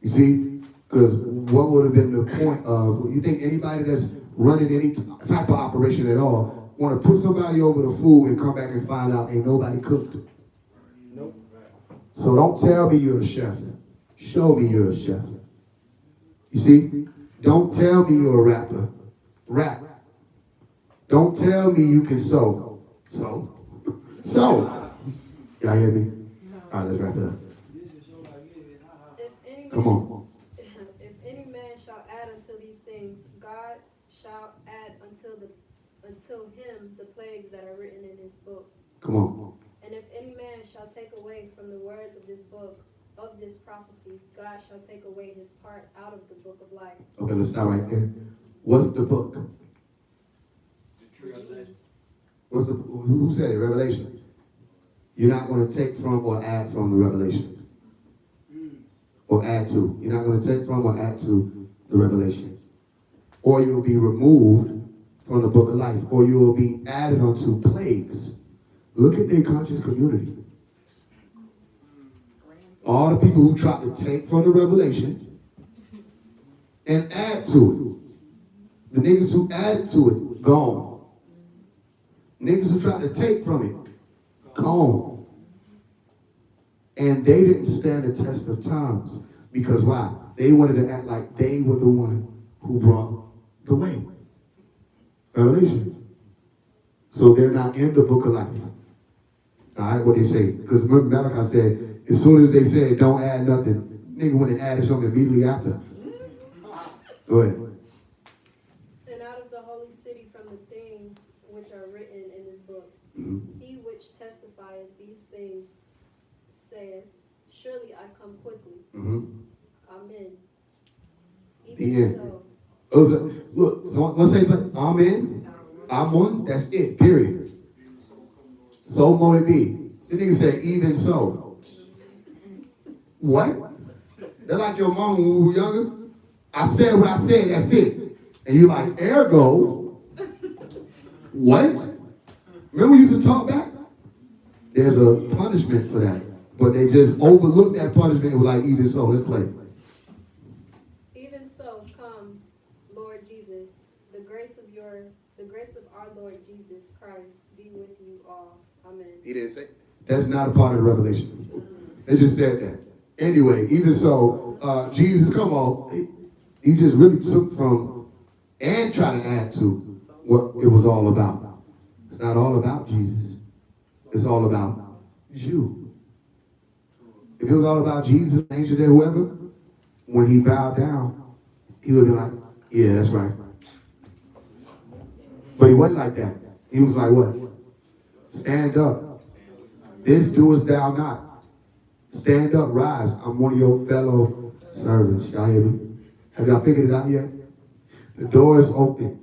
You see? Because what would have been the point of, you think anybody that's running any type of operation at all want to put somebody over the food and come back and find out ain't nobody cooked? Nope. So don't tell me you're a chef. Show me you're a chef. You see? Don't tell me you're a rapper. Rap. Don't tell me you can sew. Sew. Sew. Y'all hear me? All right, let's wrap it up. Come on. If any man shall add unto these things, God shall add until him the plagues that are written in his book. Come on. And if any man shall take away from the words of this book, of this prophecy, God shall take away his part out of the book of life. Okay, let's stop right there. What's the book? The tree of legends. What's the, who said it? Revelation. You're not going to take from or add from the revelation. Or add to. You're not going to take from or add to the revelation. Or you'll be removed from the book of life. Or you'll be added onto plagues. Look at their conscious community. All the people who try to take from the revelation and add to it. The niggas who added to it, gone. Niggas who tried to take from it, gone. And they didn't stand the test of times. Because why? They wanted to act like they were the one who brought the way. Revelation. So they're not in the book of life. All right, what they say? Because remember Malachi said, as soon as they said don't add nothing, nigga went and added something immediately after. Go ahead. And out of the holy city from the things which are written in this book, he which testifieth these things saith, surely I come quickly. Amen. The end. Look, someone say, amen. Amen. That's it, period. So mote it be. The nigga said, even so. What? They're like your mom when we were younger. I said what I said, that's it. And you like, ergo. What? Remember we used to talk back? There's a punishment for that. But they just overlooked that punishment and were like, even so, let's play. Even so, come, Lord Jesus, the grace of our Lord Jesus Christ be with you all. Amen. He didn't say. That's not a part of the revelation. They just said that. Anyway, even so, Jesus, come on. He just really took from and tried to add to what it was all about. It's not all about Jesus. It's all about you. If it was all about Jesus, angel there, whoever, when he bowed down, he would be like, yeah, that's right. But he wasn't like that. He was like, what? Stand up. This doest thou not. Stand up, rise. I'm one of your fellow servants. Y'all hear me? Have y'all figured it out yet? The door is open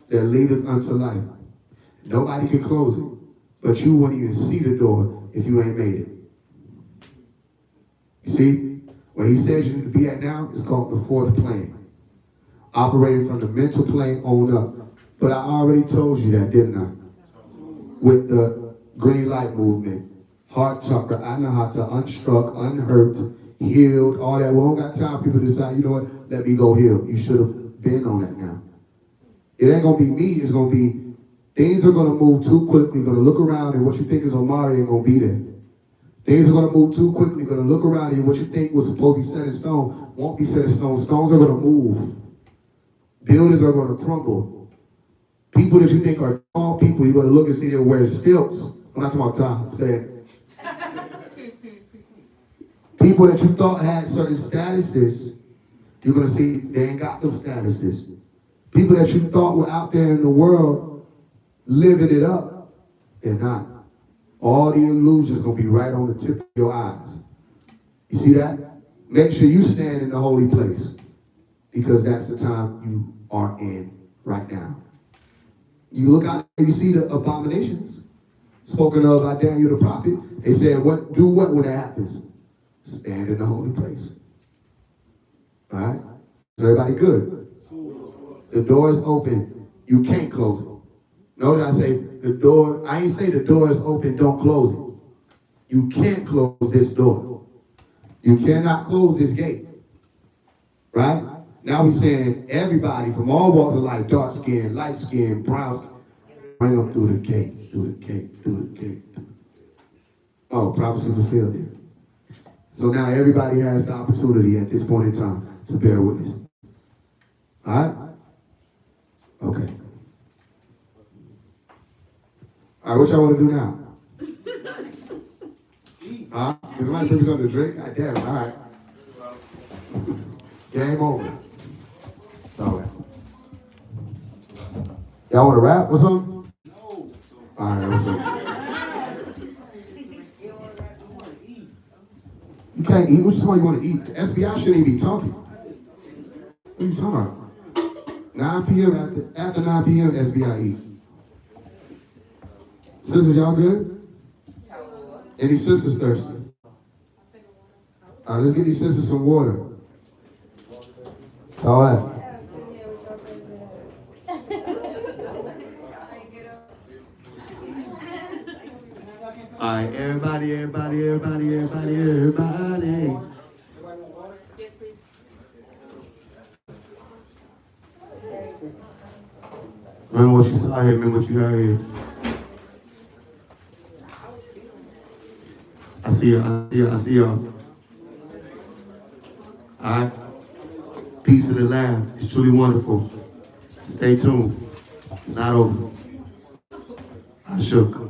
that leadeth unto life. Nobody can close it, but you won't even see the door if you ain't made it. You see, where he says you need to be at now is called the fourth plane. Operating from the mental plane on up. But I already told you that, didn't I? With the green light movement, heart chakra, I know how to unstruck, unhurt, healed, all that. We don't got time for people to decide, you know what, let me go heal. You should have been on that now. It ain't going to be me, it's going to be, things are going to move too quickly. You're going to look around and what you think is Omari ain't going to be there. Things are going to move too quickly. You're going to look around and what you think was supposed to be set in stone won't be set in stone. Stones are going to move. Buildings are going to crumble. People that you think are tall people, you're going to look and see they're wearing stilts. I'm not talking about time. I'm saying people that you thought had certain statuses You're going to see they ain't got no statuses. People that you thought were out there in the world living it up, they're not. All the illusions going to be right on the tip of your eyes. You see that? Make sure you stand in the holy place, because that's the time you are in right now. You look out there, you see the abominations spoken of by Daniel the prophet. They said, do what when that happens? Stand in the holy place. All right? So everybody good? The door is open. You can't close it. Notice I say the door, I ain't say the door is open, don't close it. You can't close this door. You cannot close this gate. Right? Now we're saying everybody from all walks of life, dark skin, light skin, brown skin, bring them through the gate, through the gate, through the gate. Oh, prophecy fulfilled it. So now everybody has the opportunity at this point in time to bear witness. All right? Okay. All right, what y'all want to do now? Huh? Because somebody put me something to drink? God damn it. All right. Game over. It's all right. Y'all want to rap or something? No. All right, what's up? You can't eat. Which one you want to eat? The SBI shouldn't even be talking. What are you talking about? 9 p.m. After 9 p.m. SBI eat. Sisters, y'all good? Any sisters thirsty? All right, let's get these sisters some water. It's all right. All right, everybody. Yes, please. Remember what you saw here, remember what you heard here. I see y'all. All right. Peace in the land. It's truly wonderful. Stay tuned. It's not over. I shook.